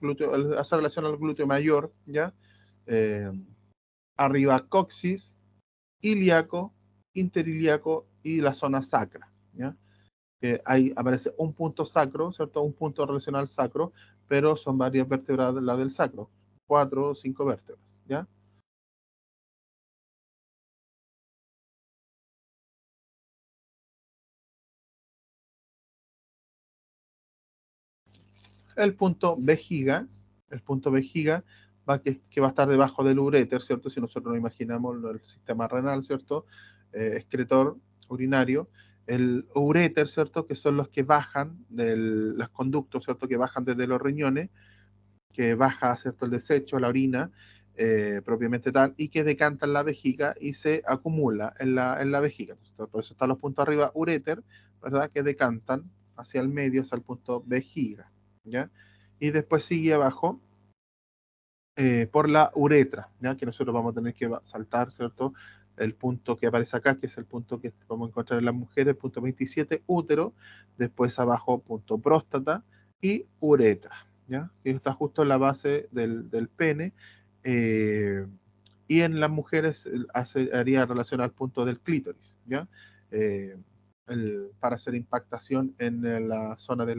hace relación al glúteo mayor, ¿ya? Eh, Arriba coxis, ilíaco, interilíaco y la zona sacra, ¿ya? Ahí aparece un punto sacro, ¿cierto? Un punto relacional sacro, pero son varias vértebras de la del sacro, 4 o 5 vértebras, ¿ya? El punto vejiga, el punto vejiga que va a estar debajo del uréter, ¿cierto? Si nosotros nos imaginamos el sistema renal, ¿cierto? Excretor urinario, el uréter, ¿cierto? Que son los que bajan, los conductos, ¿cierto? Que bajan desde los riñones, que baja, ¿cierto? El desecho, la orina, propiamente tal, y que decanta en la vejiga y se acumula en la vejiga. Entonces, por eso están los puntos arriba, uréter, ¿verdad? Que decantan hacia el medio, hacia el punto vejiga, ¿ya? Y después sigue abajo por la uretra, ¿ya? Que nosotros vamos a tener que saltar, ¿cierto? El punto que aparece acá, que es el punto que vamos a encontrar en las mujeres, punto 27, útero, después abajo, punto próstata y uretra, ¿ya? Que está justo en la base del pene. eh, y en las mujeres haría relación al punto del clítoris, ¿ya? Eh, para hacer impactación en la zona de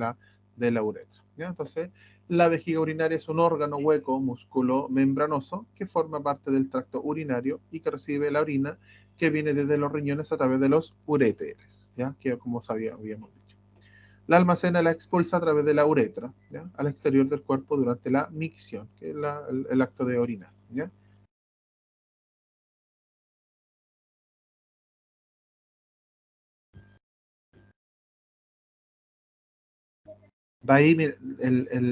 la uretra, ¿ya? Entonces, La vejiga urinaria es un órgano hueco, músculo membranoso que forma parte del tracto urinario y que recibe la orina que viene desde los riñones a través de los uréteres, ¿ya? Que como habíamos dicho. La almacena la expulsa a través de la uretra, ¿ya? Al exterior del cuerpo durante la micción, que es el acto de orinar, ¿ya? De ahí, mira,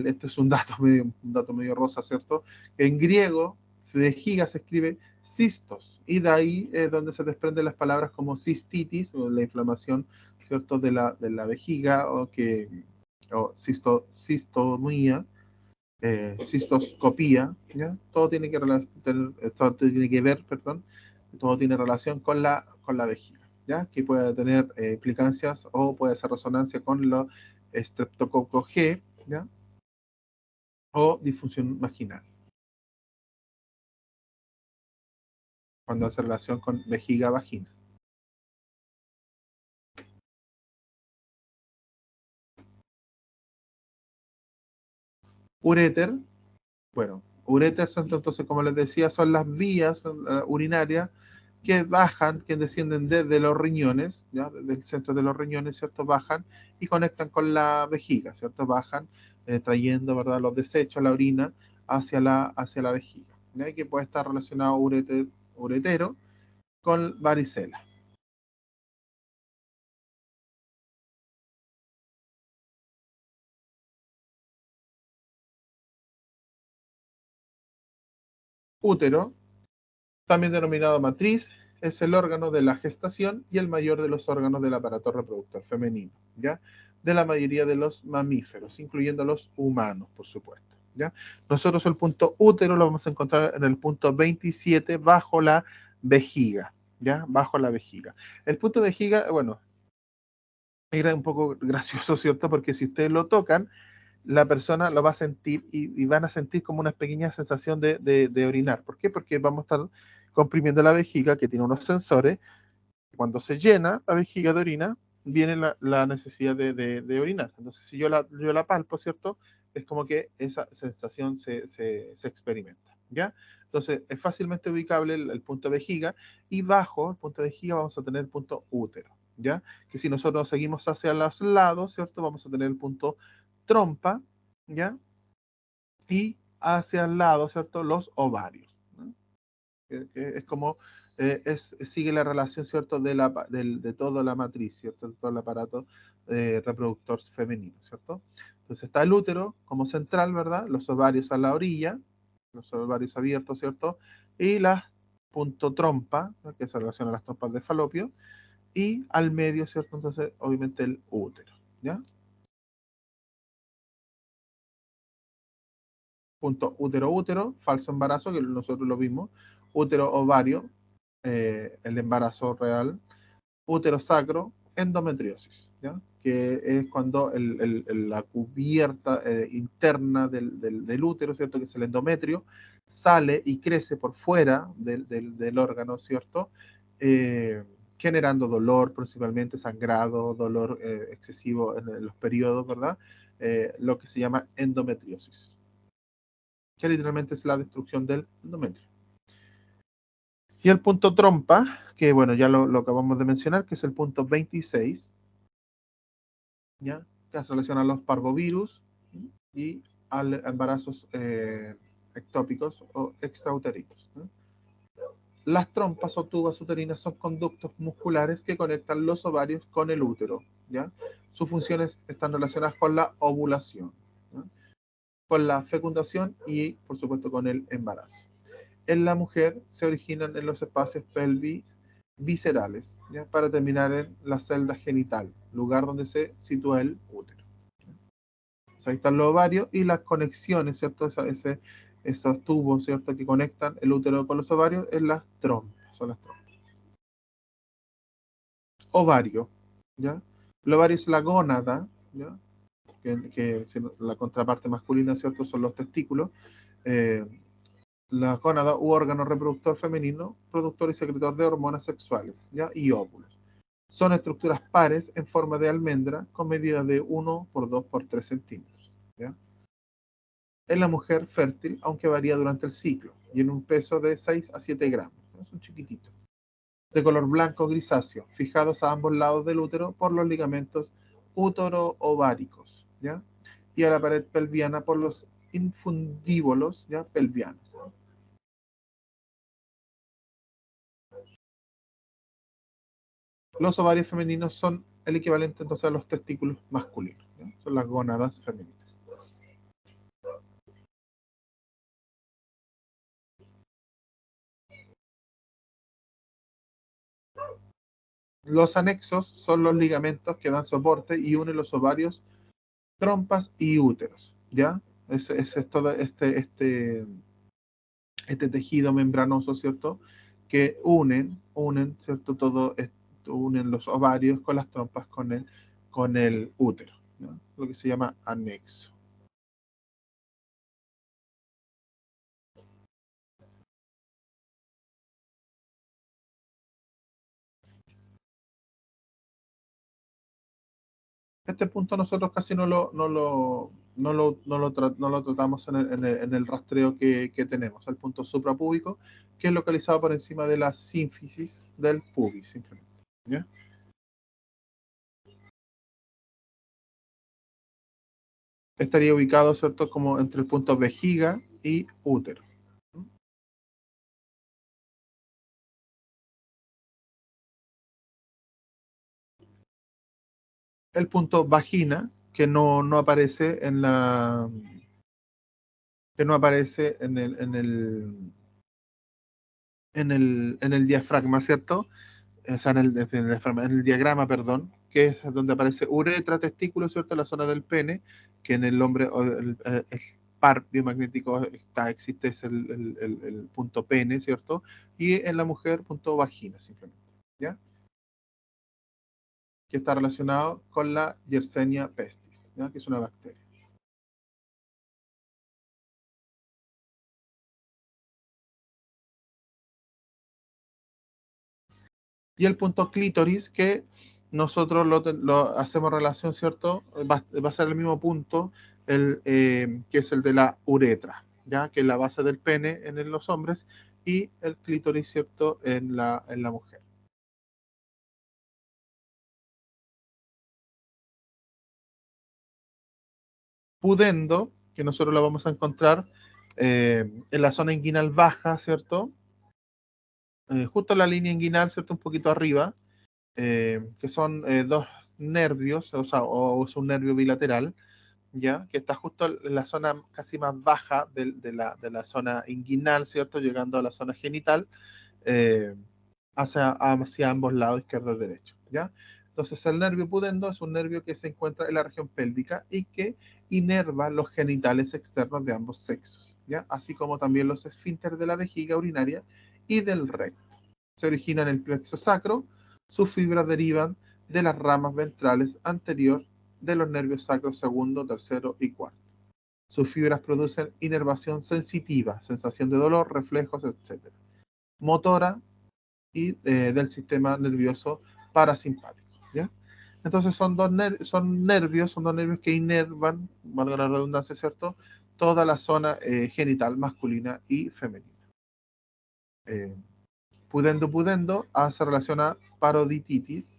este es un dato medio rosa, ¿cierto? En griego, vejiga se escribe cistos, y de ahí es donde se desprenden las palabras como cistitis, o la inflamación, ¿cierto? De la vejiga, o cistomía, cistoscopía, ¿ya? Todo tiene que ver, perdón, todo tiene relación con la vejiga, ¿ya? Que puede tener implicancias o puede hacer resonancia con los Streptococcus G, ¿ya? O disfunción vaginal, cuando hace relación con vejiga-vagina. Uréter, bueno, uréter son, entonces, como les decía, son las vías urinarias que bajan, que descienden desde los riñones, ¿ya? Desde el centro de los riñones, ¿cierto? Bajan y conectan con la vejiga, ¿cierto? Bajan trayendo, ¿verdad? Los desechos, la orina, hacia la vejiga, ¿ya? Y que puede estar relacionado uretero con varicela. Útero, también denominado matriz, es el órgano de la gestación y el mayor de los órganos del aparato reproductor femenino, ¿ya? De la mayoría de los mamíferos, incluyendo los humanos, por supuesto, ¿ya? Nosotros el punto útero lo vamos a encontrar en el punto 27 bajo la vejiga, ¿ya? Bajo la vejiga. El punto vejiga, bueno, era un poco gracioso, ¿cierto? Porque si ustedes lo tocan, la persona lo va a sentir y van a sentir como una pequeña sensación de orinar. ¿Por qué? Porque vamos a estar comprimiendo la vejiga que tiene unos sensores. Cuando se llena la vejiga de orina, viene la necesidad de orinar. Entonces, si yo la palpo, ¿cierto? Es como que esa sensación se experimenta, ¿ya? Entonces, es fácilmente ubicable el punto vejiga, y bajo el punto vejiga vamos a tener el punto útero, ¿ya? Que si nosotros seguimos hacia los lados, ¿cierto? Vamos a tener el punto trompa, ¿ya? Y hacia el lado, ¿cierto? Los ovarios, ¿no? Que es como sigue la relación, ¿cierto? De toda la matriz, ¿cierto? De todo el aparato reproductor femenino, ¿cierto? Entonces está el útero como central, ¿verdad? Los ovarios a la orilla, los ovarios abiertos, ¿cierto? Y la punto trompa, ¿no? Que se relaciona a las trompas de falopio, y al medio, ¿cierto? Entonces, obviamente el útero, ¿ya? Punto útero, falso embarazo, que nosotros lo vimos, útero ovario, el embarazo real, útero sacro, endometriosis, ¿ya? Que es cuando la cubierta interna del útero, ¿cierto? Que es el endometrio, sale y crece por fuera del órgano, ¿cierto? Eh, Generando dolor, principalmente sangrado, dolor excesivo en los periodos, ¿verdad? Lo que se llama endometriosis, que literalmente es la destrucción del endometrio. Y el punto trompa, que bueno, ya lo acabamos de mencionar, que es el punto 26, ¿ya? Que se relaciona a los parvovirus y a embarazos ectópicos o extrautéricos, ¿no? Las trompas o tubas uterinas son conductos musculares que conectan los ovarios con el útero, ¿ya? Sus funciones están relacionadas con la ovulación, ¿no? Con la fecundación y, por supuesto, con el embarazo. En la mujer se originan en los espacios pelvis viscerales, ¿ya? Para terminar en la celda genital, lugar donde se sitúa el útero. O sea, ahí están los ovarios y las conexiones, ¿cierto? Esos tubos, ¿cierto? Que conectan el útero con los ovarios en las trompas, son las trompas. Ovario, ¿ya? El ovario es la gónada, ¿ya? Que la contraparte masculina, ¿cierto? Son los testículos. Eh, la gónada u órgano reproductor femenino, productor y secretor de hormonas sexuales, ¿ya? Y óvulos. Son estructuras pares en forma de almendra con medida de 1 por 2 por 3 centímetros, ¿ya? en la mujer fértil, aunque varía durante el ciclo, y en un peso de 6 a 7 gramos. ¿No? Son chiquititos. De color blanco grisáceo, fijados a ambos lados del útero por los ligamentos útero-ováricos, ¿ya? Y a la pared pelviana por los infundíbulos, ¿ya? Pelvianos. Los ovarios femeninos son el equivalente entonces a los testículos masculinos, ¿ya? Son las gónadas femeninas. Los anexos son los ligamentos que dan soporte y unen los ovarios, trompas y úteros, ¿ya? Ese es todo este tejido membranoso, ¿cierto? Que ¿cierto? Unen los ovarios con las trompas con el útero, ¿no? Lo que se llama anexo. Este punto nosotros casi no lo tratamos en el rastreo que tenemos, el punto suprapúbico, que es localizado por encima de la sínfisis del pubis, simplemente. ¿Ya? Estaría ubicado, ¿cierto?, como entre el punto vejiga y útero. El punto vagina, que no aparece que no aparece en el diafragma, ¿cierto? O sea, en el diagrama, perdón, que es donde aparece uretra, testículo, ¿cierto? La zona del pene, que en el hombre, el par biomagnético existe, es el punto pene, ¿cierto? Y en la mujer, punto vagina, simplemente, ¿ya? Que está relacionado con la Yersinia pestis, ¿ya? Que es una bacteria. Y el punto clítoris, que nosotros lo hacemos relación, ¿cierto? Va a ser el mismo punto, que es el de la uretra, ¿ya? Que es la base del pene en los hombres y el clítoris, ¿cierto? En la mujer. Pudendo, que nosotros lo vamos a encontrar en la zona inguinal baja, ¿cierto? Justo en la línea inguinal, ¿cierto? Un poquito arriba, que son dos nervios, o sea, o es un nervio bilateral, ¿ya? Que está justo en la zona casi más baja de la zona inguinal, ¿cierto? Llegando a la zona genital, eh, hacia ambos lados, izquierdo y derecho, ¿ya? Entonces el nervio pudendo es un nervio que se encuentra en la región pélvica y que inerva los genitales externos de ambos sexos, ¿ya? Así como también los esfínteres de la vejiga urinaria y del recto. Se origina en el plexo sacro, sus fibras derivan de las ramas ventrales anterior de los nervios sacros segundo, tercero y cuarto. Sus fibras producen inervación sensitiva, sensación de dolor, reflejos, etc. Motora y del sistema nervioso parasimpático, ¿ya? Entonces son dos nervios que inervan, valga la redundancia, ¿cierto? Toda la zona genital masculina y femenina. Eh, pudendo se relaciona parodititis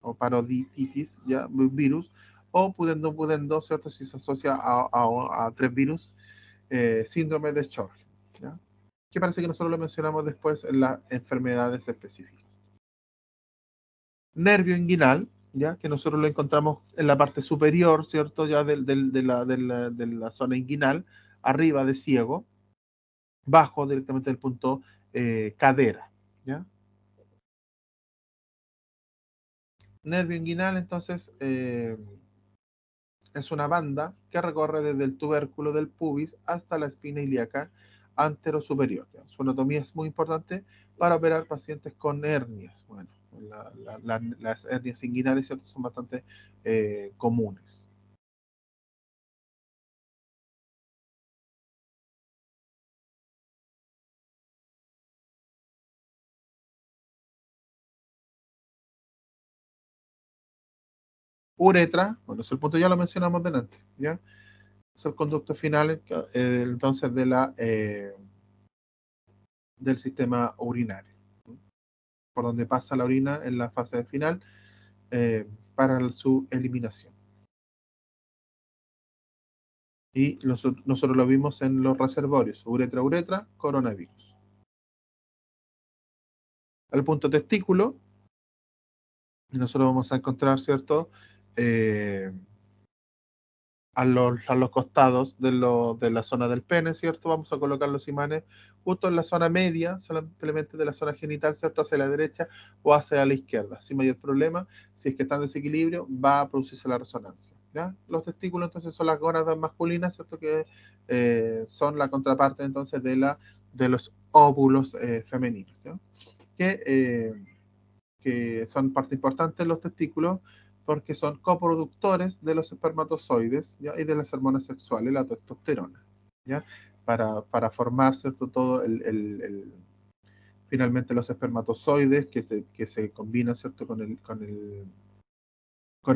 o parodititis, ya, virus, o pudendo, ¿cierto? Si se asocia a tres virus, síndrome de Sjögren, ¿ya? Que parece que nosotros lo mencionamos después en las enfermedades específicas. Nervio inguinal, ¿ya? Que nosotros lo encontramos en la parte superior, ¿cierto? Ya de la zona inguinal, arriba de ciego, bajo directamente del punto cadera, ¿ya? Nervio inguinal, entonces, es una banda que recorre desde el tubérculo del pubis hasta la espina ilíaca antero-superior. ¿Ya? Su anatomía es muy importante para operar pacientes con hernias. Bueno, las hernias inguinales, ¿cierto? Son bastante comunes. Uretra, bueno, ese punto ya lo mencionamos delante, ¿ya? Es el conducto final, entonces, del sistema urinario, por donde pasa la orina en la fase final para su eliminación. Y nosotros lo vimos en los reservorios, uretra, coronavirus. Al punto testículo, nosotros vamos a encontrar, ¿cierto? A los costados de la zona del pene, ¿cierto? Vamos a colocar los imanes justo en la zona media, simplemente de la zona genital, ¿cierto? Hacia la derecha o hacia la izquierda, sin mayor problema. Si es que está en desequilibrio, va a producirse la resonancia, ¿ya? Los testículos, entonces, son las gónadas masculinas, ¿cierto? Que son la contraparte, entonces, de los óvulos femeninos, ¿ya? Que son parte importante de los testículos porque son coproductores de los espermatozoides, ¿ya? Y de las hormonas sexuales, la testosterona, ¿ya? Para formar, ¿cierto? Todo finalmente los espermatozoides que se combinan, ¿cierto? Con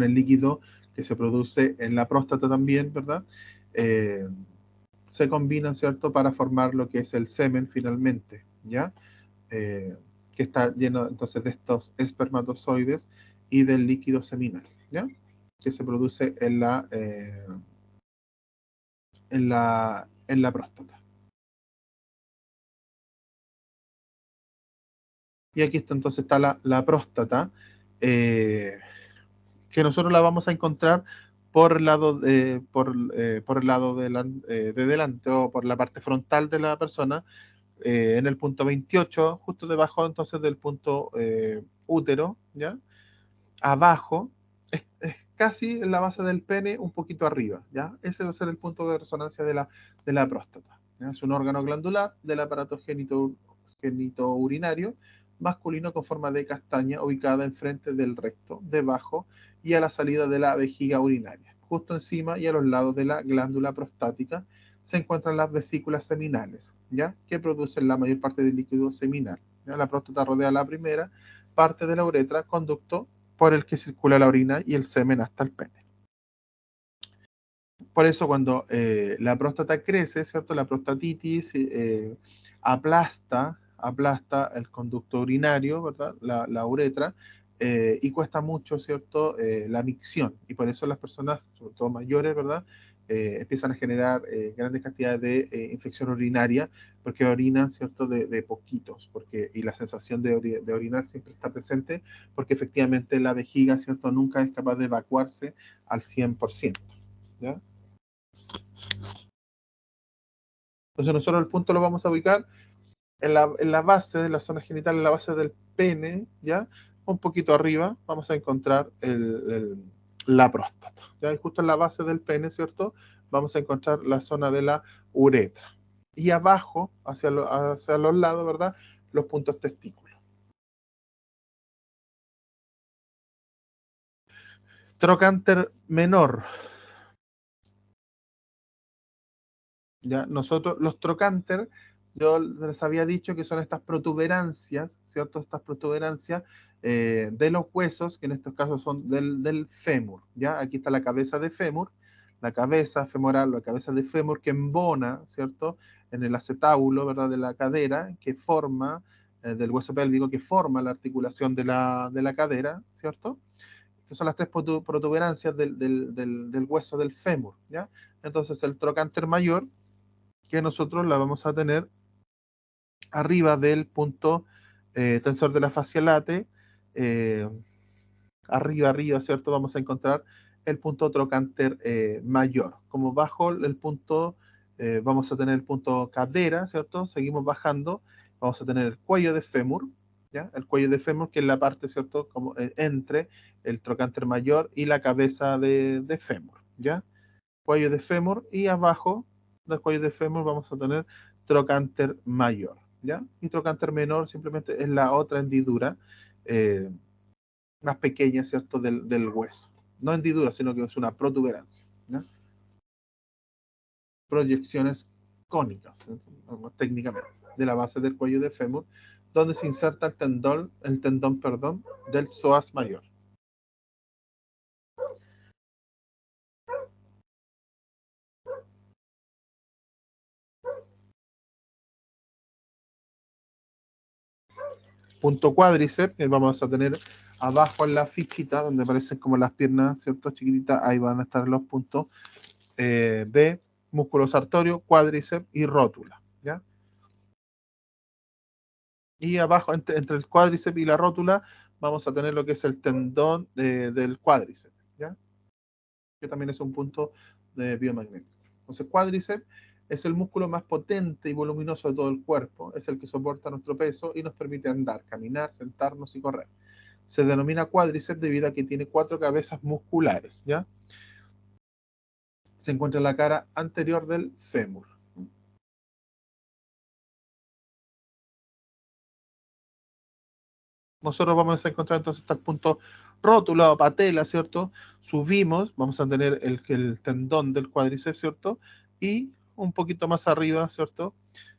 el líquido que se produce en la próstata también, ¿verdad? Eh, Se combinan, ¿cierto? Para formar lo que es el semen finalmente, ¿ya? eh, que está lleno entonces de estos espermatozoides y del líquido seminal, ¿ya? Que se produce en la próstata. Y aquí está entonces está la próstata, eh, que nosotros la vamos a encontrar por el lado de delante o por la parte frontal de la persona, en el punto 28, justo debajo entonces del punto útero, ¿ya? Abajo, es casi en la base del pene, un poquito arriba, ¿ya? Ese va a ser el punto de resonancia de la próstata, ¿ya? Es un órgano glandular del aparato genitourinario masculino con forma de castaña ubicada enfrente del recto, debajo y a la salida de la vejiga urinaria. Justo encima y a los lados de la glándula prostática se encuentran las vesículas seminales, ¿ya? Que producen la mayor parte del líquido seminal, ¿ya? La próstata rodea la primera parte de la uretra, conducto por el que circula la orina y el semen hasta el pene. Por eso cuando la próstata crece, ¿cierto? La prostatitis aplasta el conducto urinario, ¿verdad? La uretra, y cuesta mucho, ¿cierto? La micción. Y por eso las personas, sobre todo mayores, ¿verdad? Empiezan a generar grandes cantidades de infección urinaria porque orinan, ¿cierto? De poquitos, y la sensación de orinar siempre está presente porque efectivamente la vejiga, ¿cierto? Nunca es capaz de evacuarse al 100%, ¿ya? Entonces nosotros el punto lo vamos a ubicar en la base de la zona genital, en la base del pene, ¿ya? Un poquito arriba vamos a encontrar la próstata, ¿ya? Y justo en la base del pene, ¿cierto? Vamos a encontrar la zona de la uretra. Y abajo, hacia los lados, ¿verdad? Los puntos testículos. Trocánter menor. ¿Ya? Nosotros, los trocánter, yo les había dicho que son estas protuberancias, ¿cierto? Estas protuberancias de los huesos, que en estos casos son del fémur, ¿ya? Aquí está la cabeza de fémur, la cabeza femoral, la cabeza de fémur que embona, ¿cierto? En el acetábulo, ¿verdad? De la cadera, que forma, del hueso pélvico, que forma la articulación de la cadera, ¿cierto? Que son las tres protuberancias del hueso del fémur, ¿ya? Entonces el trocánter mayor, que nosotros la vamos a tener arriba del punto tensor de la fascia late, eh, arriba, ¿cierto? Vamos a encontrar el punto trocánter mayor. Como bajo el punto, vamos a tener el punto cadera, ¿cierto? Seguimos bajando, vamos a tener el cuello de fémur, ¿ya? El cuello de fémur, que es la parte, ¿cierto? Como entre el trocánter mayor y la cabeza de fémur, ¿ya? Cuello de fémur, y abajo del cuello de fémur vamos a tener trocánter mayor, ¿ya? Y trocánter menor simplemente es la otra hendidura eh, más pequeña, ¿cierto? Del hueso. No hendidura, sino que es una protuberancia, ¿ya? Proyecciones cónicas, ¿no? Técnicamente, de la base del cuello de fémur, donde se inserta el tendón, perdón, del psoas mayor. punto cuádriceps, que vamos a tener abajo en la fichita, donde aparecen como las piernas, ¿cierto? Chiquititas, ahí van a estar los puntos de músculo sartorio, cuádriceps y rótula, ¿ya? Y abajo, entre el cuádriceps y la rótula, vamos a tener lo que es el tendón del cuádriceps, ¿ya? Que también es un punto de biomagnético. Entonces, cuádriceps es el músculo más potente y voluminoso de todo el cuerpo, es el que soporta nuestro peso y nos permite andar, caminar, sentarnos y correr. Se denomina cuádriceps debido a que tiene 4 cabezas musculares, ¿ya? Se encuentra en la cara anterior del fémur. Nosotros vamos a encontrar entonces hasta el punto rótula o patela, ¿cierto? Subimos, vamos a tener el tendón del cuádriceps, ¿cierto? Y un poquito más arriba, ¿cierto?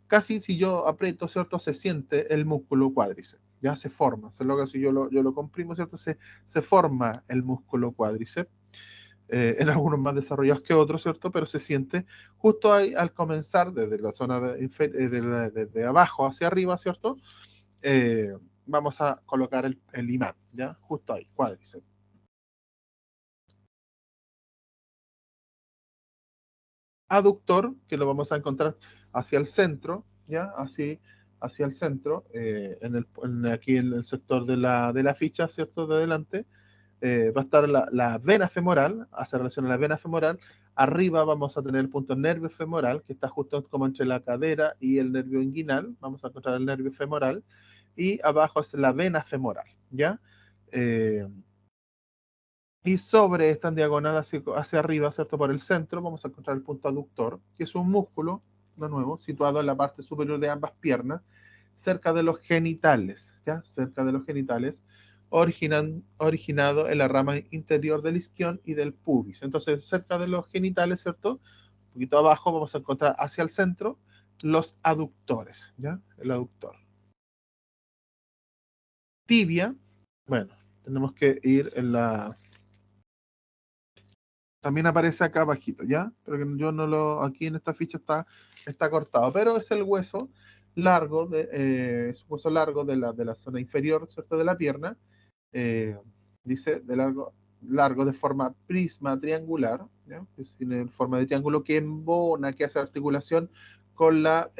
Casi si yo aprieto, ¿cierto? Se siente el músculo cuádriceps, ya se forma, se logra si yo lo comprimo, ¿cierto? Se forma el músculo cuádriceps, en algunos más desarrollados que otros, ¿cierto? Pero se siente justo ahí al comenzar, desde la zona desde abajo hacia arriba, ¿cierto? Eh, Vamos a colocar el imán, ¿ya? Justo ahí, cuádriceps. Aductor, que lo vamos a encontrar hacia el centro, ¿ya? Así, hacia el centro, aquí en el sector de la ficha, ¿cierto? De adelante, va a estar la vena femoral, hace relación a la vena femoral. Arriba vamos a tener el punto nervio femoral, que está justo como entre la cadera y el nervio inguinal. Vamos a encontrar el nervio femoral. Y abajo es la vena femoral, ¿ya? Eh, Y sobre esta en diagonal hacia arriba, ¿cierto? Por el centro, vamos a encontrar el punto aductor, que es un músculo, de nuevo, situado en la parte superior de ambas piernas, cerca de los genitales, ¿ya? Cerca de los genitales, originado en la rama interior del isquion y del pubis. Entonces, cerca de los genitales, ¿cierto? Un poquito abajo vamos a encontrar hacia el centro los aductores, ¿ya? El aductor. Tibia, bueno, tenemos que ir en la también aparece acá abajito, ¿ya? Pero que yo no lo, aquí en esta ficha está cortado, pero es el hueso largo, es un hueso largo de la zona inferior, ¿cierto? De la pierna, eh, dice de largo de forma prisma triangular, ¿ya? Tiene forma de triángulo que embona, que hace articulación con la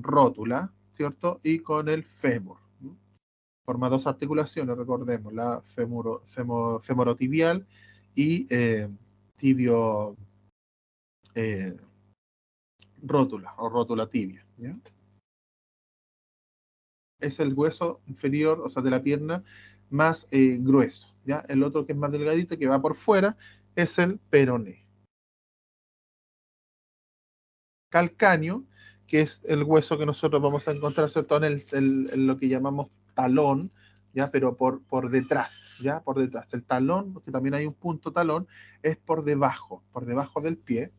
rótula, ¿cierto? Y con el fémur. ¿No? Forma dos articulaciones, recordemos, la femorotibial y tibio eh, rótula o rótula tibia, ¿ya? Es el hueso inferior, o sea, de la pierna más grueso, ¿ya? El otro que es más delgadito, que va por fuera, es el peroné. Calcáneo, que es el hueso que nosotros vamos a encontrar, ¿cierto? En lo que llamamos talón, ¿ya? Pero por detrás, ¿ya? Por detrás. El talón, porque también hay un punto talón, es por debajo por debajo del pie,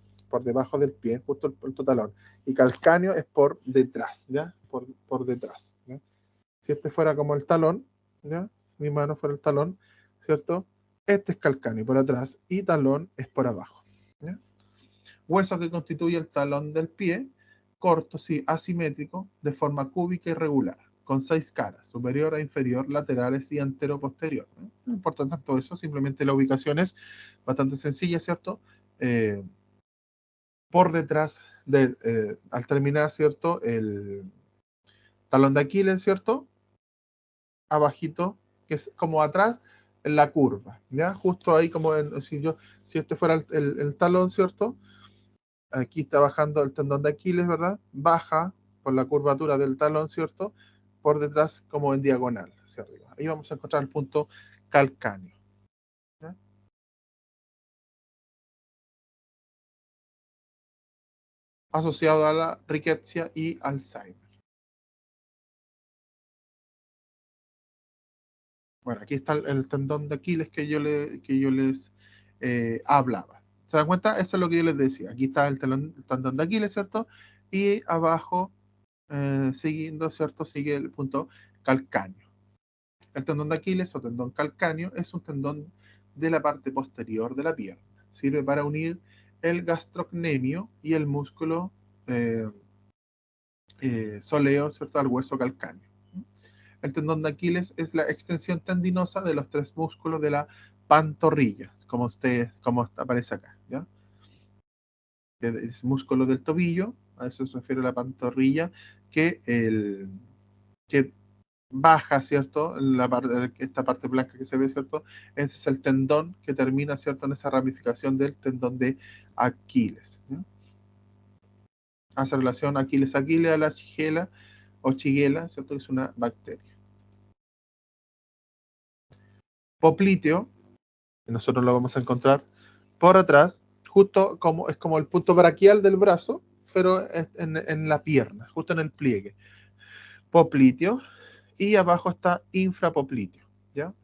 justo el punto talón. Y calcáneo es por detrás, ¿ya? Por detrás, ¿ya? Si este fuera como el talón, ¿ya? Mi mano fuera el talón, ¿cierto? Este es calcáneo por atrás y talón es por abajo, ¿ya? Hueso que constituye el talón del pie, corto, sí, asimétrico, de forma cúbica y regular, con 6 caras, superior e inferior, laterales y antero-posterior. No importa tanto eso, simplemente la ubicación es bastante sencilla, ¿cierto? Eh, por detrás, al terminar, ¿cierto? El talón de Aquiles, ¿cierto? Abajito, que es como atrás, en la curva, ¿ya? Justo ahí como si este fuera el talón, ¿cierto? Aquí está bajando el tendón de Aquiles, ¿verdad? Baja por la curvatura del talón, ¿cierto? Por detrás como en diagonal hacia arriba. Ahí vamos a encontrar el punto calcáneo, ¿ya? Asociado a la riqueza y Alzheimer. Bueno, aquí está el tendón de Aquiles que yo les hablaba. ¿Se dan cuenta? Eso es lo que yo les decía. Aquí está el tendón de Aquiles, ¿cierto? Y abajo, siguiendo, ¿cierto? Sigue el punto calcáneo. El tendón de Aquiles o tendón calcáneo es un tendón de la parte posterior de la pierna. Sirve para unir el gastrocnemio y el músculo eh, sóleo, ¿cierto? Al hueso calcáneo. El tendón de Aquiles es la extensión tendinosa de los tres músculos de la pantorrilla, como aparece acá, ¿ya? Es músculo del tobillo, a eso se refiere la pantorrilla, que, que baja, ¿cierto? Esta parte blanca que se ve, ¿cierto? Ese es el tendón que termina, ¿cierto? En esa ramificación del tendón de Aquiles, ¿ya? Hace relación Aquiles a la shigella o shigella, ¿cierto? Que es una bacteria. Popliteo, que nosotros lo vamos a encontrar por atrás, justo como es como el punto braquial del brazo, pero en la pierna, justo en el pliegue. Popliteo, y abajo está infrapopliteo, ¿ya?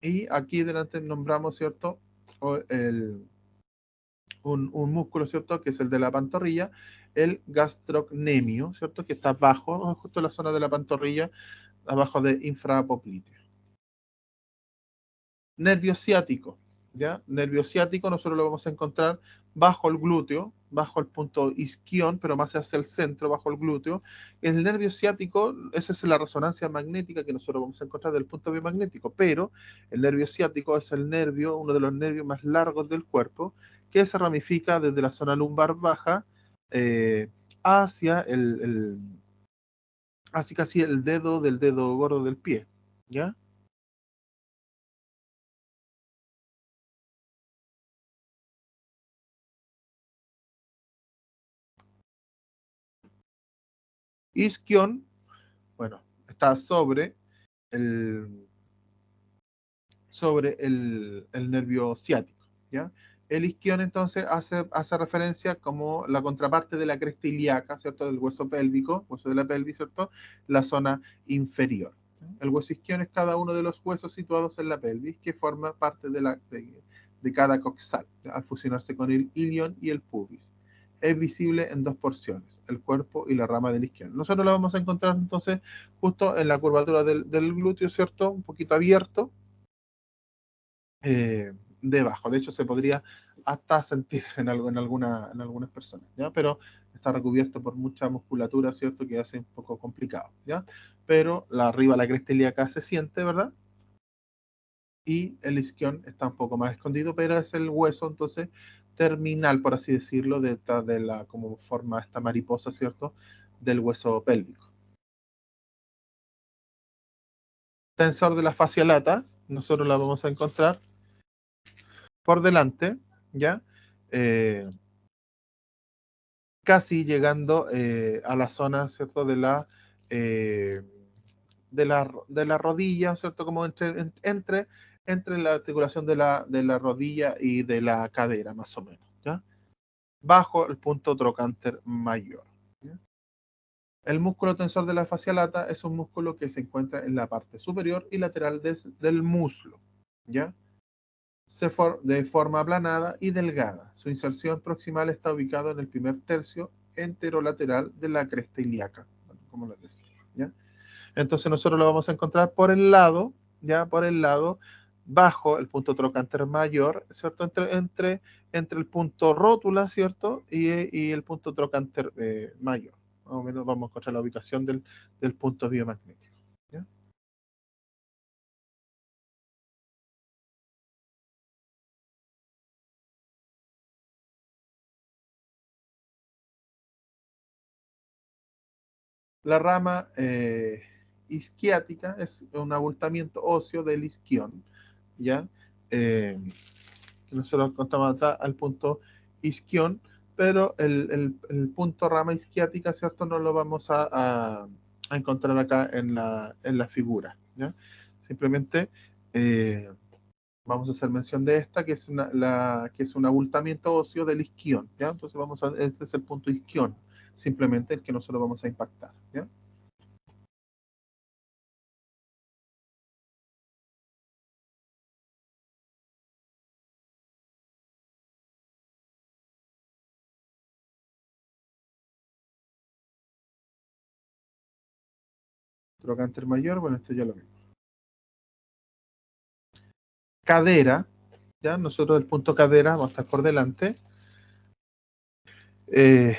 Y aquí delante nombramos, ¿cierto? Un músculo, ¿cierto? Que es el de la pantorrilla, el gastrocnemio, ¿cierto? Que está abajo, justo en la zona de la pantorrilla, abajo de infrapopliteo. Nervio ciático, ¿ya? Nervio ciático nosotros lo vamos a encontrar bajo el glúteo, bajo el punto isquión, pero más hacia el centro, bajo el glúteo. El nervio ciático, esa es la resonancia magnética que nosotros vamos a encontrar del punto biomagnético, pero el nervio ciático es el nervio, uno de los nervios más largos del cuerpo, que se ramifica desde la zona lumbar baja hacia hacia casi el dedo del dedo gordo del pie, ¿ya? Isquión, bueno, está el, sobre el nervio ciático, ¿ya? El isquión entonces hace referencia como la contraparte de la cresta ilíaca, ¿cierto? Del hueso pélvico, hueso de la pelvis, ¿cierto? La zona inferior. El hueso isquión es cada uno de los huesos situados en la pelvis que forma parte de cada coxal, ¿ya? Al fusionarse con el ilion y el pubis. Es visible en dos porciones, el cuerpo y la rama del isquion. Nosotros lo vamos a encontrar entonces justo en la curvatura del glúteo, ¿cierto? Un poquito abierto, debajo. De hecho, se podría hasta sentir en algunas personas, ¿ya? Pero está recubierto por mucha musculatura, ¿cierto? Que hace un poco complicado, ¿ya? Pero arriba la cresta ilíaca se siente, ¿verdad? Y el isquión está un poco más escondido, pero es el hueso, entonces, terminal, por así decirlo, de la, como forma esta mariposa, ¿cierto? Del hueso pélvico. Tensor de la fascia lata, nosotros la vamos a encontrar por delante, ¿ya? Eh, Casi llegando a la zona, ¿cierto? Eh, de la rodilla, ¿cierto? Como entre la articulación de la rodilla y de la cadera, más o menos, ¿ya? Bajo el punto trocánter mayor, ¿ya? El músculo tensor de la fascia lata es un músculo que se encuentra en la parte superior y lateral del muslo, ¿ya? De forma aplanada y delgada. Su inserción proximal está ubicada en el primer tercio enterolateral de la cresta ilíaca, como les decía, ¿ya? Entonces nosotros lo vamos a encontrar por el lado, ya por el lado, bajo el punto trocánter mayor, ¿cierto? Entre el punto rótula, ¿cierto? Y el punto trocánter mayor. Más o menos vamos a encontrar la ubicación del punto biomagnético, ¿ya? La rama isquiática es un abultamiento óseo del isquión, ¿ya? Eh, que nosotros contamos atrás al punto isquión, pero el punto rama isquiática, ¿cierto? No lo vamos a encontrar acá en la figura, ¿ya? Simplemente vamos a hacer mención de esta, que es, que es un abultamiento óseo del isquión, ¿ya? Entonces este es el punto isquión, simplemente el que nosotros vamos a impactar, ¿ya? Trocánter mayor, bueno, esto ya lo vimos. Cadera, ¿ya? Nosotros el punto cadera vamos a estar por delante. Eh,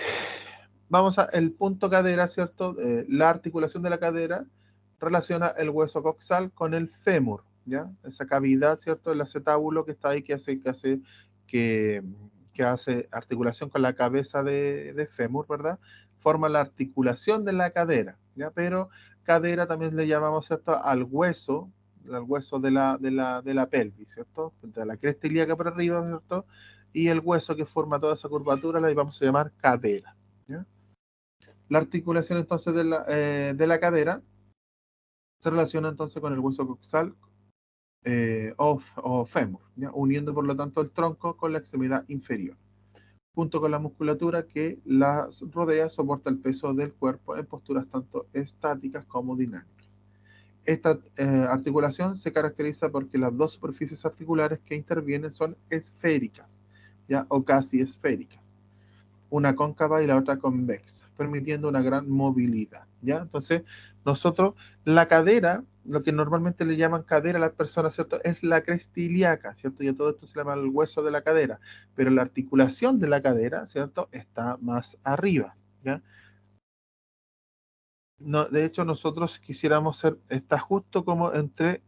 el punto cadera, ¿cierto? La articulación de la cadera relaciona el hueso coxal con el fémur, ¿ya? Esa cavidad, ¿cierto? El acetábulo que está ahí que, que hace articulación con la cabeza de fémur, ¿verdad? Forma la articulación de la cadera, ¿ya? Pero cadera también le llamamos, ¿cierto? Al hueso de la pelvis, ¿cierto? De la cresta ilíaca para arriba, ¿cierto? Y el hueso que forma toda esa curvatura la vamos a llamar cadera, ¿ya? La articulación entonces de la cadera se relaciona entonces con el hueso coxal o fémur, ¿ya? Uniendo por lo tanto el tronco con la extremidad inferior, junto con la musculatura que las rodea, soporta el peso del cuerpo en posturas tanto estáticas como dinámicas. Esta articulación se caracteriza porque las dos superficies articulares que intervienen son esféricas, ¿ya? O casi esféricas, una cóncava y la otra convexa, permitiendo una gran movilidad, ¿ya? Entonces, nosotros, la cadera, lo que normalmente le llaman cadera a las personas, ¿cierto? Es la cresta ilíaca, ¿cierto? Y a todo esto se llama el hueso de la cadera, pero la articulación de la cadera, ¿cierto? Está más arriba, ¿ya? No, de hecho, nosotros quisiéramos ser, está justo como entre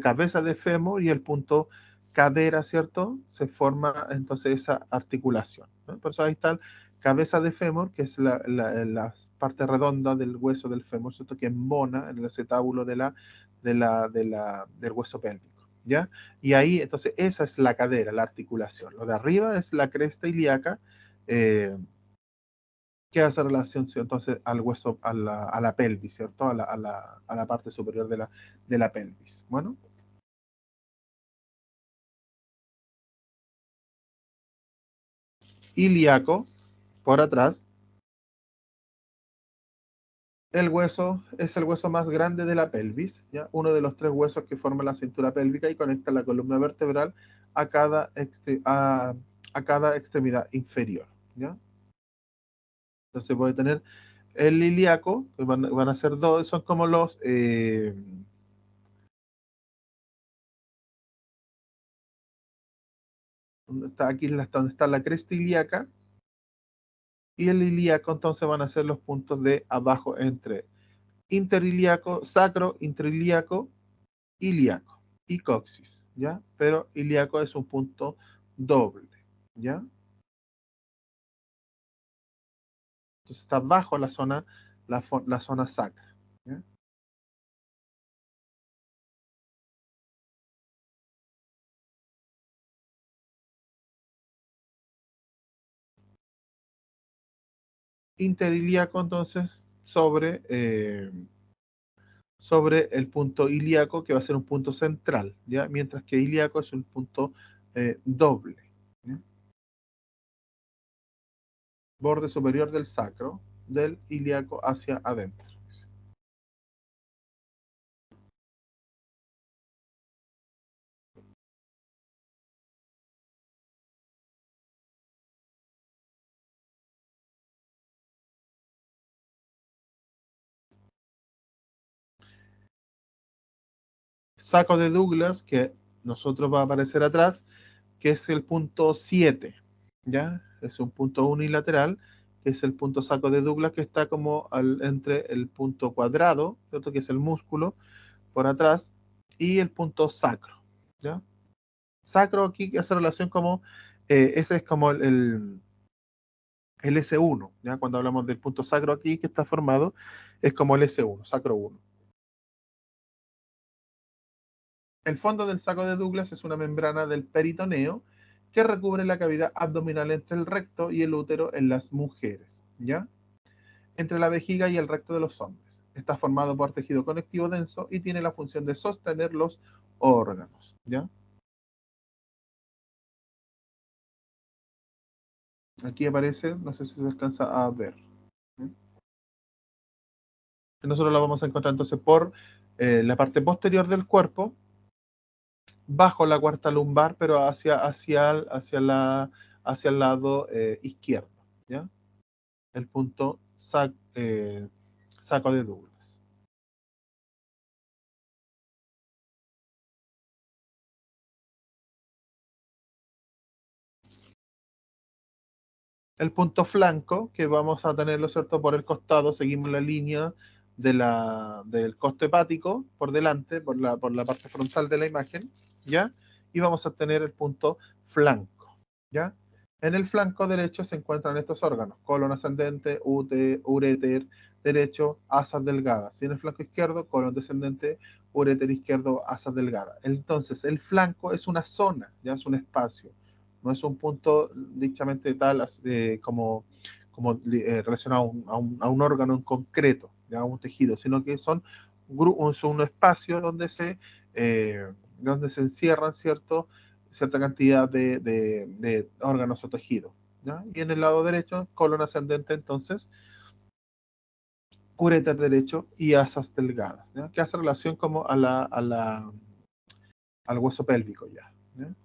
cabeza de fémur y el punto cadera, ¿cierto? Se forma entonces esa articulación, ¿no? Por eso ahí está el cabeza de fémur, que es la parte redonda del hueso del fémur, ¿cierto? Que embona en el acetábulo del hueso pélvico, ¿ya? Y ahí, entonces, esa es la cadera, la articulación. Lo de arriba es la cresta ilíaca, eh, que hace relación, ¿sí? Entonces al hueso, a la pelvis, ¿cierto? A la parte superior de la pelvis. Bueno, ilíaco, por atrás, el hueso es el hueso más grande de la pelvis, ¿ya? Uno de los tres huesos que forman la cintura pélvica y conecta la columna vertebral a cada extremidad inferior, ¿ya? Entonces puede tener el ilíaco, que van a ser dos, son como donde está la cresta ilíaca, y el ilíaco entonces van a ser los puntos de abajo entre interilíaco, sacro, interilíaco, ilíaco y coxis, ¿ya? Pero ilíaco es un punto doble, ¿ya? Entonces está bajo la zona sacra, ¿ya? Interilíaco entonces sobre el punto ilíaco, que va a ser un punto central, ¿ya? Mientras que ilíaco es un punto doble, ¿ya? Borde superior del sacro, del ilíaco hacia adentro. Saco de Douglas, que nosotros va a aparecer atrás, que es el punto 7, ¿ya? Es un punto unilateral, que es el punto saco de Douglas, que está como entre el punto cuadrado, ¿cierto? Que es el músculo, por atrás, y el punto sacro, ¿ya? Sacro aquí que hace relación como, ese es como el S1, ¿ya? Cuando hablamos del punto sacro aquí, que está formado, es como el S1, sacro 1. El fondo del saco de Douglas es una membrana del peritoneo que recubre la cavidad abdominal entre el recto y el útero en las mujeres, ¿ya? Entre la vejiga y el recto de los hombres. Está formado por tejido conectivo denso y tiene la función de sostener los órganos, ¿ya? Aquí aparece, no sé si se alcanza a ver, ¿eh? Nosotros lo vamos a encontrar entonces por la parte posterior del cuerpo, bajo la cuarta lumbar, pero hacia el lado izquierdo, ¿ya? El punto saco de Douglas. El punto flanco, que vamos a tenerlo, ¿cierto? Por el costado, seguimos la línea del costo hepático por delante, por la parte frontal de la imagen, ¿ya? Y vamos a tener el punto flanco, ¿ya? En el flanco derecho se encuentran estos órganos: colon ascendente, uréter derecho, asas delgadas. Y en el flanco izquierdo, colon descendente, uréter izquierdo, asas delgadas. Entonces, el flanco es una zona, ya es un espacio. No es un punto dichamente tal como relacionado a un órgano en concreto, ya a un tejido, sino que son un espacio donde se encierran cierta cantidad de órganos o tejidos, ¿ya? Y en el lado derecho, colon ascendente, entonces, uréter derecho y asas delgadas, ¿ya? Que hace relación como al hueso pélvico ya, ¿ya?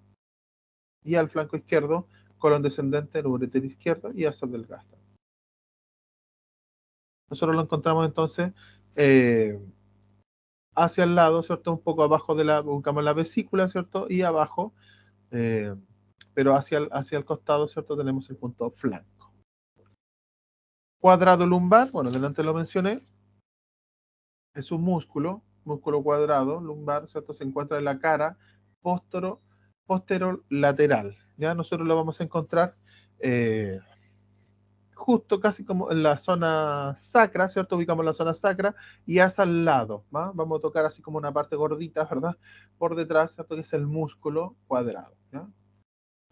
Y al flanco izquierdo, colon descendente, el uréter izquierdo y asas delgadas. Nosotros lo encontramos entonces eh, hacia el lado, ¿cierto? Un poco abajo buscamos la vesícula, ¿cierto? Y abajo, eh, pero hacia el costado, ¿cierto? Tenemos el punto flanco. Cuadrado lumbar, bueno, delante lo mencioné, es un músculo cuadrado lumbar, ¿cierto? Se encuentra en la cara posterolateral, ¿ya? Nosotros lo vamos a encontrar eh, justo casi como en la zona sacra, ¿cierto? Ubicamos la zona sacra y hacia al lado, ¿va? Vamos a tocar así como una parte gordita, ¿verdad? Por detrás, ¿cierto? Que es el músculo cuadrado, ¿ya?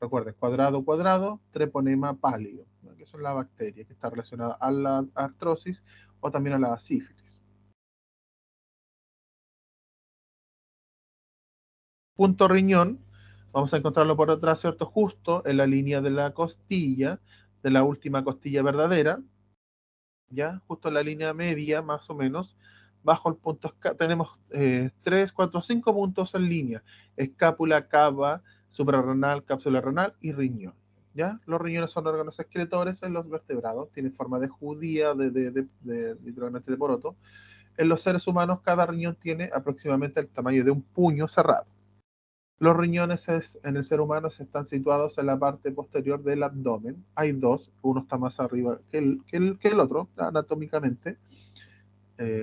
Recuerden, cuadrado, cuadrado, treponema pálido, ¿no? Que son las bacterias que está relacionada a la artrosis o también a la sífilis. Punto riñón, vamos a encontrarlo por atrás, ¿cierto? Justo en la línea de la costilla, de la última costilla verdadera, ¿ya? Justo en la línea media, más o menos, bajo el punto, tenemos 3, 4, 5 puntos en línea: escápula, cava, suprarrenal, cápsula renal y riñón, ¿ya? Los riñones son órganos excretores en los vertebrados, tienen forma de judía, literalmente de poroto. En los seres humanos, cada riñón tiene aproximadamente el tamaño de un puño cerrado. Los riñones en el ser humano están situados en la parte posterior del abdomen. Hay dos, uno está más arriba que el otro, anatómicamente.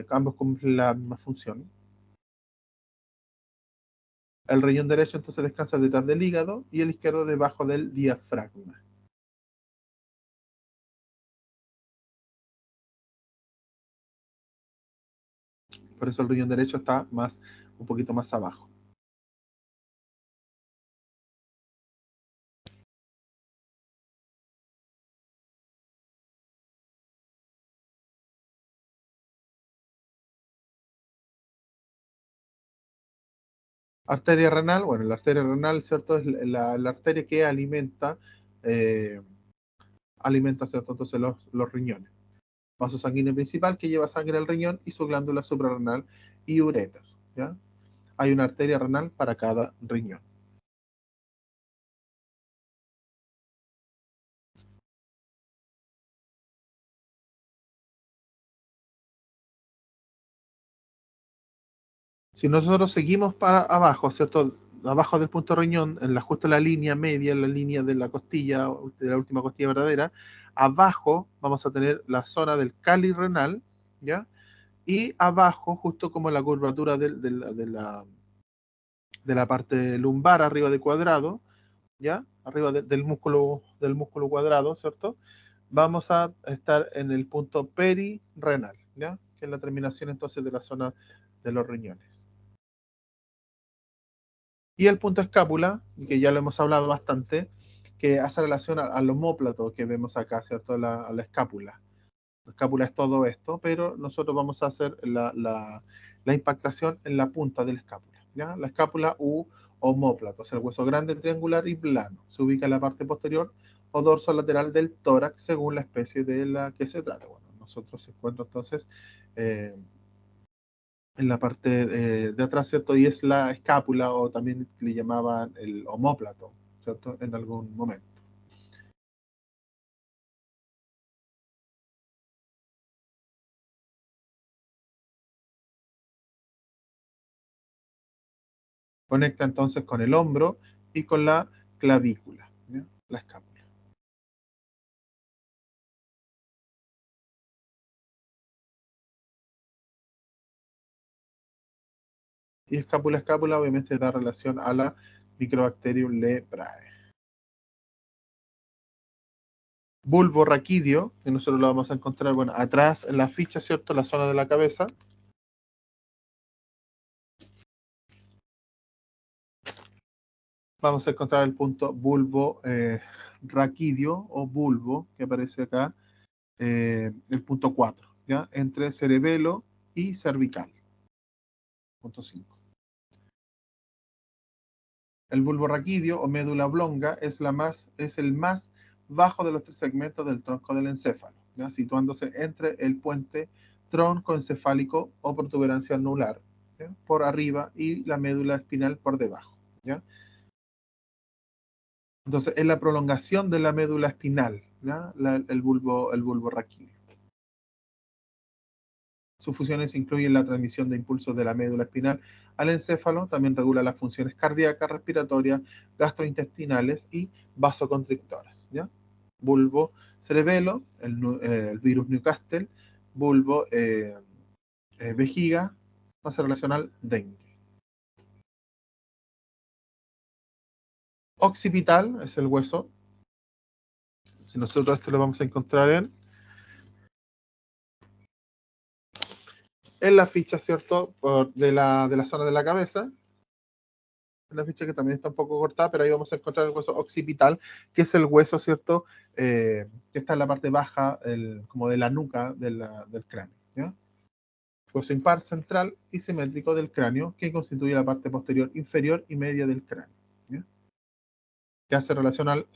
Ambos cumplen la misma función. El riñón derecho entonces descansa detrás del hígado y el izquierdo debajo del diafragma. Por eso el riñón derecho está un poquito más abajo. Arteria renal, bueno, la arteria renal, ¿cierto? Es la arteria que eh, ¿cierto? Entonces los riñones. Vaso sanguíneo principal que lleva sangre al riñón y su glándula suprarrenal y uréter, ¿ya? Hay una arteria renal para cada riñón. Si nosotros seguimos para abajo, ¿cierto? Abajo del punto riñón, justo en la línea media, en la línea de la costilla, de la última costilla verdadera, abajo vamos a tener la zona del cáliz renal, ¿ya? Y abajo, justo como la curvatura de la parte lumbar, arriba de cuadrado, ¿ya? Arriba del músculo cuadrado, ¿cierto? Vamos a estar en el punto perirrenal, ¿ya? Que es la terminación entonces de la zona de los riñones. Y el punto escápula, que ya lo hemos hablado bastante, que hace relación al omóplato que vemos acá, ¿cierto? A la escápula. La escápula es todo esto, pero nosotros vamos a hacer la impactación en la punta de la escápula, ¿ya? La escápula u omóplato, es el hueso grande, triangular y plano. Se ubica en la parte posterior o dorso lateral del tórax según la especie de la que se trata. Bueno, nosotros se encuentra entonces eh, en la parte de atrás, ¿cierto? Y es la escápula, o también le llamaban el omóplato, ¿cierto? En algún momento. Conecta entonces con el hombro y con la clavícula, ¿ya? La escápula. Y escápula, obviamente da relación a la Microbacterium leprae. Bulbo raquídeo, que nosotros lo vamos a encontrar, bueno, atrás en la ficha, ¿cierto? La zona de la cabeza. Vamos a encontrar el punto bulbo raquídeo o bulbo, que aparece acá, el punto 4, ¿ya? Entre cerebelo y cervical. Punto 5. El bulbo raquídeo o médula oblonga es el más bajo de los tres segmentos del tronco del encéfalo, ¿ya? Situándose entre el puente troncoencefálico o protuberancia anular, ¿ya? Por arriba y la médula espinal por debajo, ¿ya? Entonces, es la prolongación de la médula espinal, ¿ya? El bulbo raquídeo. Sus funciones incluyen la transmisión de impulsos de la médula espinal al encéfalo, también regula las funciones cardíacas, respiratorias, gastrointestinales y vasoconstrictoras, ¿ya? Bulbo cerebelo, el virus Newcastle, bulbo vejiga, fase relacional dengue. Occipital es el hueso. Si nosotros esto lo vamos a encontrar en la ficha, ¿cierto? De la zona de la cabeza. La ficha que también está un poco cortada, pero ahí vamos a encontrar el hueso occipital, que es el hueso, ¿cierto? Que está en la parte baja, como de la nuca del cráneo, ¿ya? Hueso impar central y simétrico del cráneo, que constituye la parte posterior inferior y media del cráneo, ¿ya? Que hace relación al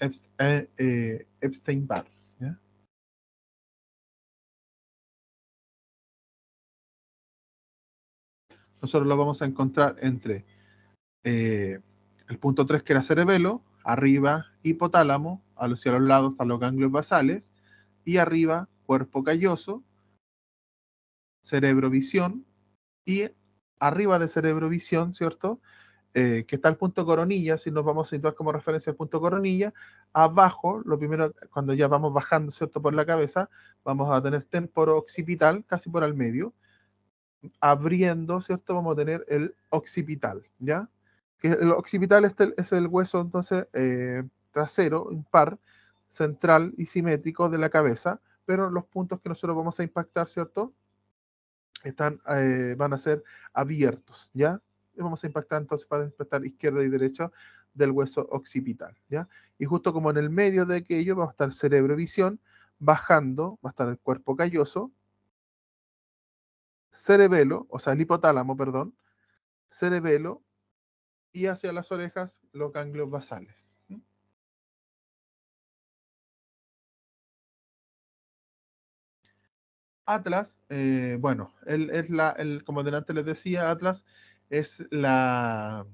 Epstein-Barr, ¿ya? Nosotros lo vamos a encontrar entre eh, el punto 3, que era cerebelo, arriba hipotálamo, hacia los lados están los ganglios basales, y arriba cuerpo calloso, cerebrovisión, y arriba de cerebrovisión, ¿cierto? Que está el punto coronilla, si nos vamos a situar como referencia al punto coronilla, abajo, lo primero, cuando ya vamos bajando, ¿cierto? Por la cabeza, vamos a tener temporo occipital, casi por al medio, abriendo, ¿cierto? Vamos a tener el occipital, ¿ya? Que el occipital es el hueso, entonces, trasero, impar, central y simétrico de la cabeza, pero los puntos que nosotros vamos a impactar, ¿cierto? Van a ser abiertos, ¿ya? Y vamos a impactar entonces para impactar izquierda y derecha del hueso occipital, ¿ya? Y justo como en el medio de aquello va a estar cerebrovisión, bajando, va a estar el cuerpo calloso, cerebelo, o sea, el hipotálamo, perdón, cerebelo, y hacia las orejas los ganglios basales. Atlas, bueno, como delante les decía, Atlas es la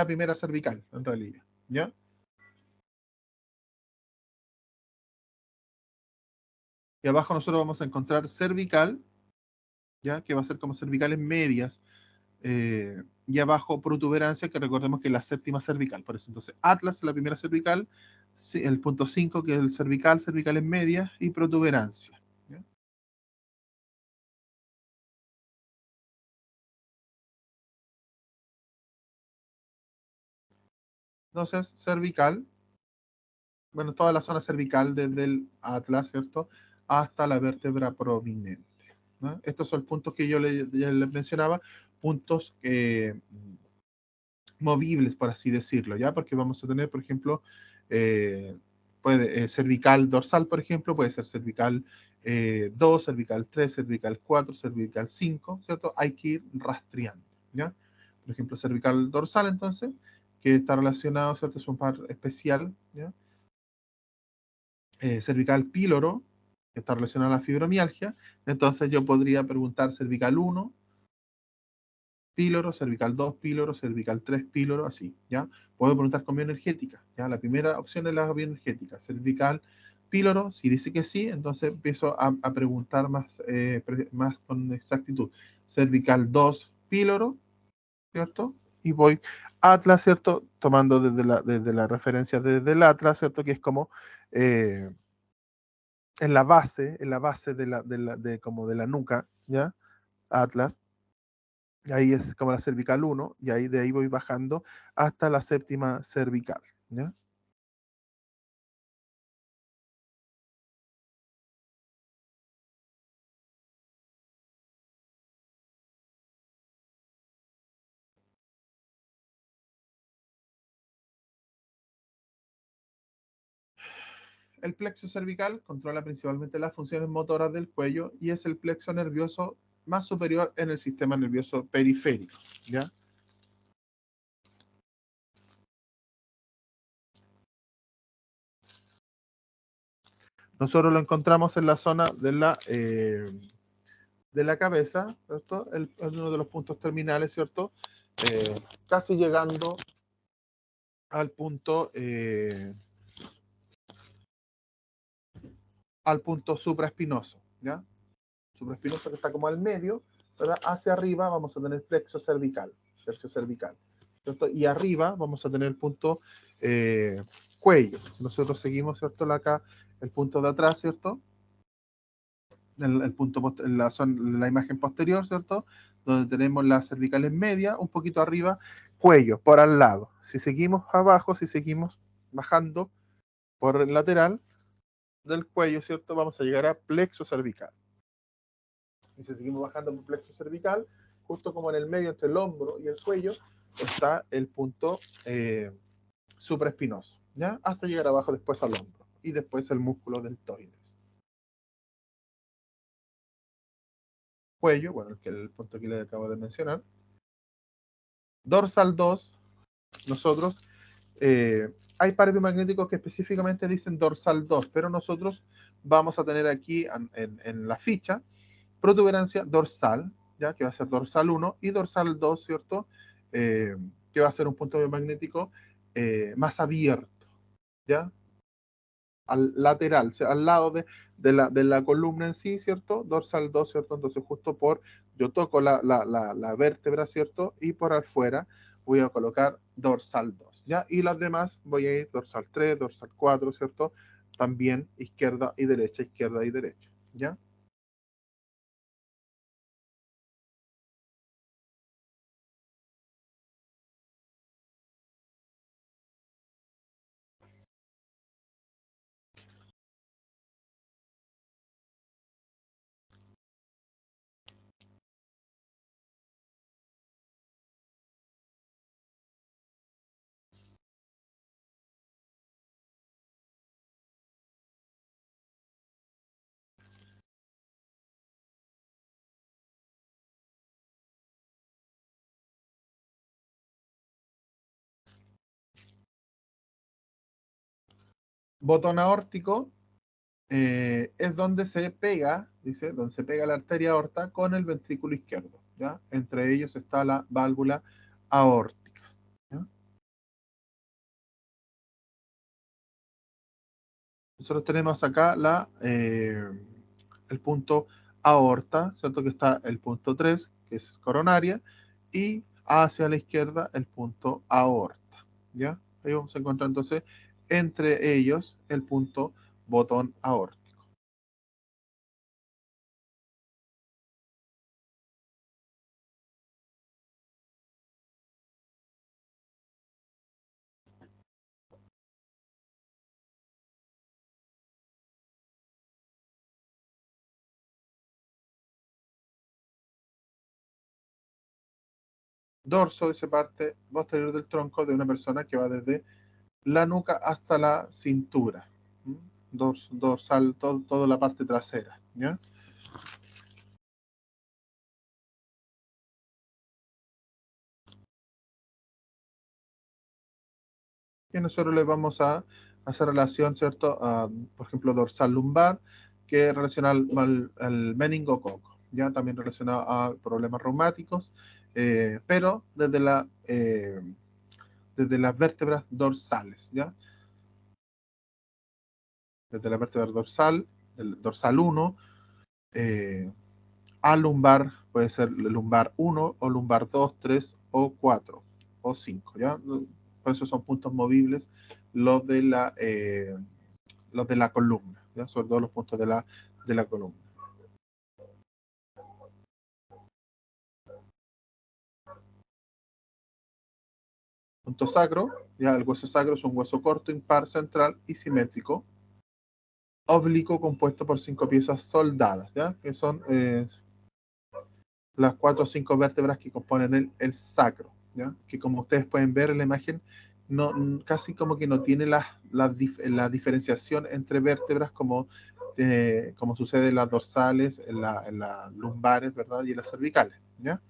primera cervical, en realidad, ¿ya? Y abajo nosotros vamos a encontrar cervical, ¿ya? Que va a ser como cervicales medias, y abajo protuberancia, que recordemos que es la séptima cervical, por eso entonces Atlas es la primera cervical, sí, el punto 5 que es el cervical, cervicales medias y protuberancia, ¿ya? Entonces, cervical, bueno, toda la zona cervical desde el Atlas, ¿cierto? Hasta la vértebra prominente, ¿no? Estos son puntos que ya les mencionaba, puntos movibles, por así decirlo, ¿ya? Porque vamos a tener, por ejemplo, eh, cervical dorsal, por ejemplo, puede ser cervical 2, cervical 3, cervical 4, cervical 5, ¿cierto? Hay que ir rastreando, ¿ya? Por ejemplo, cervical dorsal, entonces, que está relacionado, ¿cierto? Es un par especial, ¿ya? Cervical píloro, que está relacionado a la fibromialgia, entonces yo podría preguntar cervical 1, píloro, cervical 2 píloro, cervical 3 píloro, así, ¿ya? Puedo preguntar con bioenergética, ¿ya? La primera opción es la bioenergética, cervical píloro, si dice que sí, entonces empiezo a preguntar más con exactitud. Cervical 2 píloro, ¿cierto? Y voy Atlas, ¿cierto? Tomando desde la referencia desde el Atlas, ¿cierto? Que es como eh, en la base como de la nuca, ¿ya? Atlas. Ahí es como la cervical 1, y ahí de ahí voy bajando hasta la séptima cervical, ¿ya? El plexo cervical controla principalmente las funciones motoras del cuello y es el plexo nervioso más superior en el sistema nervioso periférico, ¿ya? Nosotros lo encontramos en la zona de la cabeza, ¿cierto? Es uno de los puntos terminales, ¿cierto? Casi llegando al al punto supraespinoso, ¿ya? Supraespinoso que está como al medio, ¿verdad? Hacia arriba vamos a tener plexo cervical, ¿cierto? Y arriba vamos a tener el punto cuello. Si nosotros seguimos, ¿cierto? Acá, el punto de atrás, ¿cierto? El punto la imagen posterior, ¿cierto? Donde tenemos las cervicales medias, un poquito arriba, cuello, por al lado. Si seguimos abajo, si seguimos bajando por el lateral del cuello, ¿cierto? Vamos a llegar a plexo cervical. Y si seguimos bajando por plexo cervical, justo como en el medio entre el hombro y el cuello, está el punto supraespinoso, ¿ya? Hasta llegar abajo después al hombro y después el músculo deltoides. Cuello, bueno, el punto que le acabo de mencionar. Dorsal 2, nosotros, hay pares biomagnéticos que específicamente dicen dorsal 2, pero nosotros vamos a tener aquí en la ficha protuberancia dorsal, ¿ya? Que va a ser dorsal 1 y dorsal 2, ¿cierto? Que va a ser un punto biomagnético más abierto, ¿ya? Al lateral, o sea, al lado de la columna en sí, ¿cierto? Dorsal 2, ¿cierto? Entonces justo yo toco la vértebra, ¿cierto? Y por afuera voy a colocar dorsal 2, ¿ya? Y las demás voy a ir dorsal 3, dorsal 4, ¿cierto? También izquierda y derecha, ¿ya? Botón aórtico es donde se pega, dice, donde se pega la arteria aorta con el ventrículo izquierdo, ¿ya? Entre ellos está la válvula aórtica, ¿ya? Nosotros tenemos acá el punto aorta, ¿cierto? Que está el punto 3 que es coronaria, y hacia la izquierda el punto aorta, ¿ya? Ahí vamos a encontrar entonces entre ellos el punto botón aórtico. Dorso de esa parte posterior del tronco de una persona que va desde la nuca hasta la cintura, ¿m? Dorsal, toda la parte trasera, ¿ya? Y nosotros le vamos a hacer relación, ¿cierto? Por ejemplo, dorsal lumbar, que es relacionado al meningococo, ya también relacionado a problemas reumáticos, pero desde las vértebras dorsales, ¿ya? Desde la vértebra dorsal, el dorsal 1, eh, a lumbar, puede ser lumbar 1 o lumbar 2, 3 o 4 o 5, ¿ya? Por eso son puntos movibles los de los de la columna, ¿ya? Sobre todo los puntos de la columna. Punto sacro, ya el hueso sacro es un hueso corto, impar, central y simétrico, oblicuo, compuesto por 5 piezas soldadas, ¿ya? Que son las 4 o 5 vértebras que componen el sacro, ¿ya? Que como ustedes pueden ver en la imagen, no, casi como que no tiene la diferenciación entre vértebras como sucede en las dorsales, en las lumbares, ¿verdad? Y en las cervicales, ¿ya?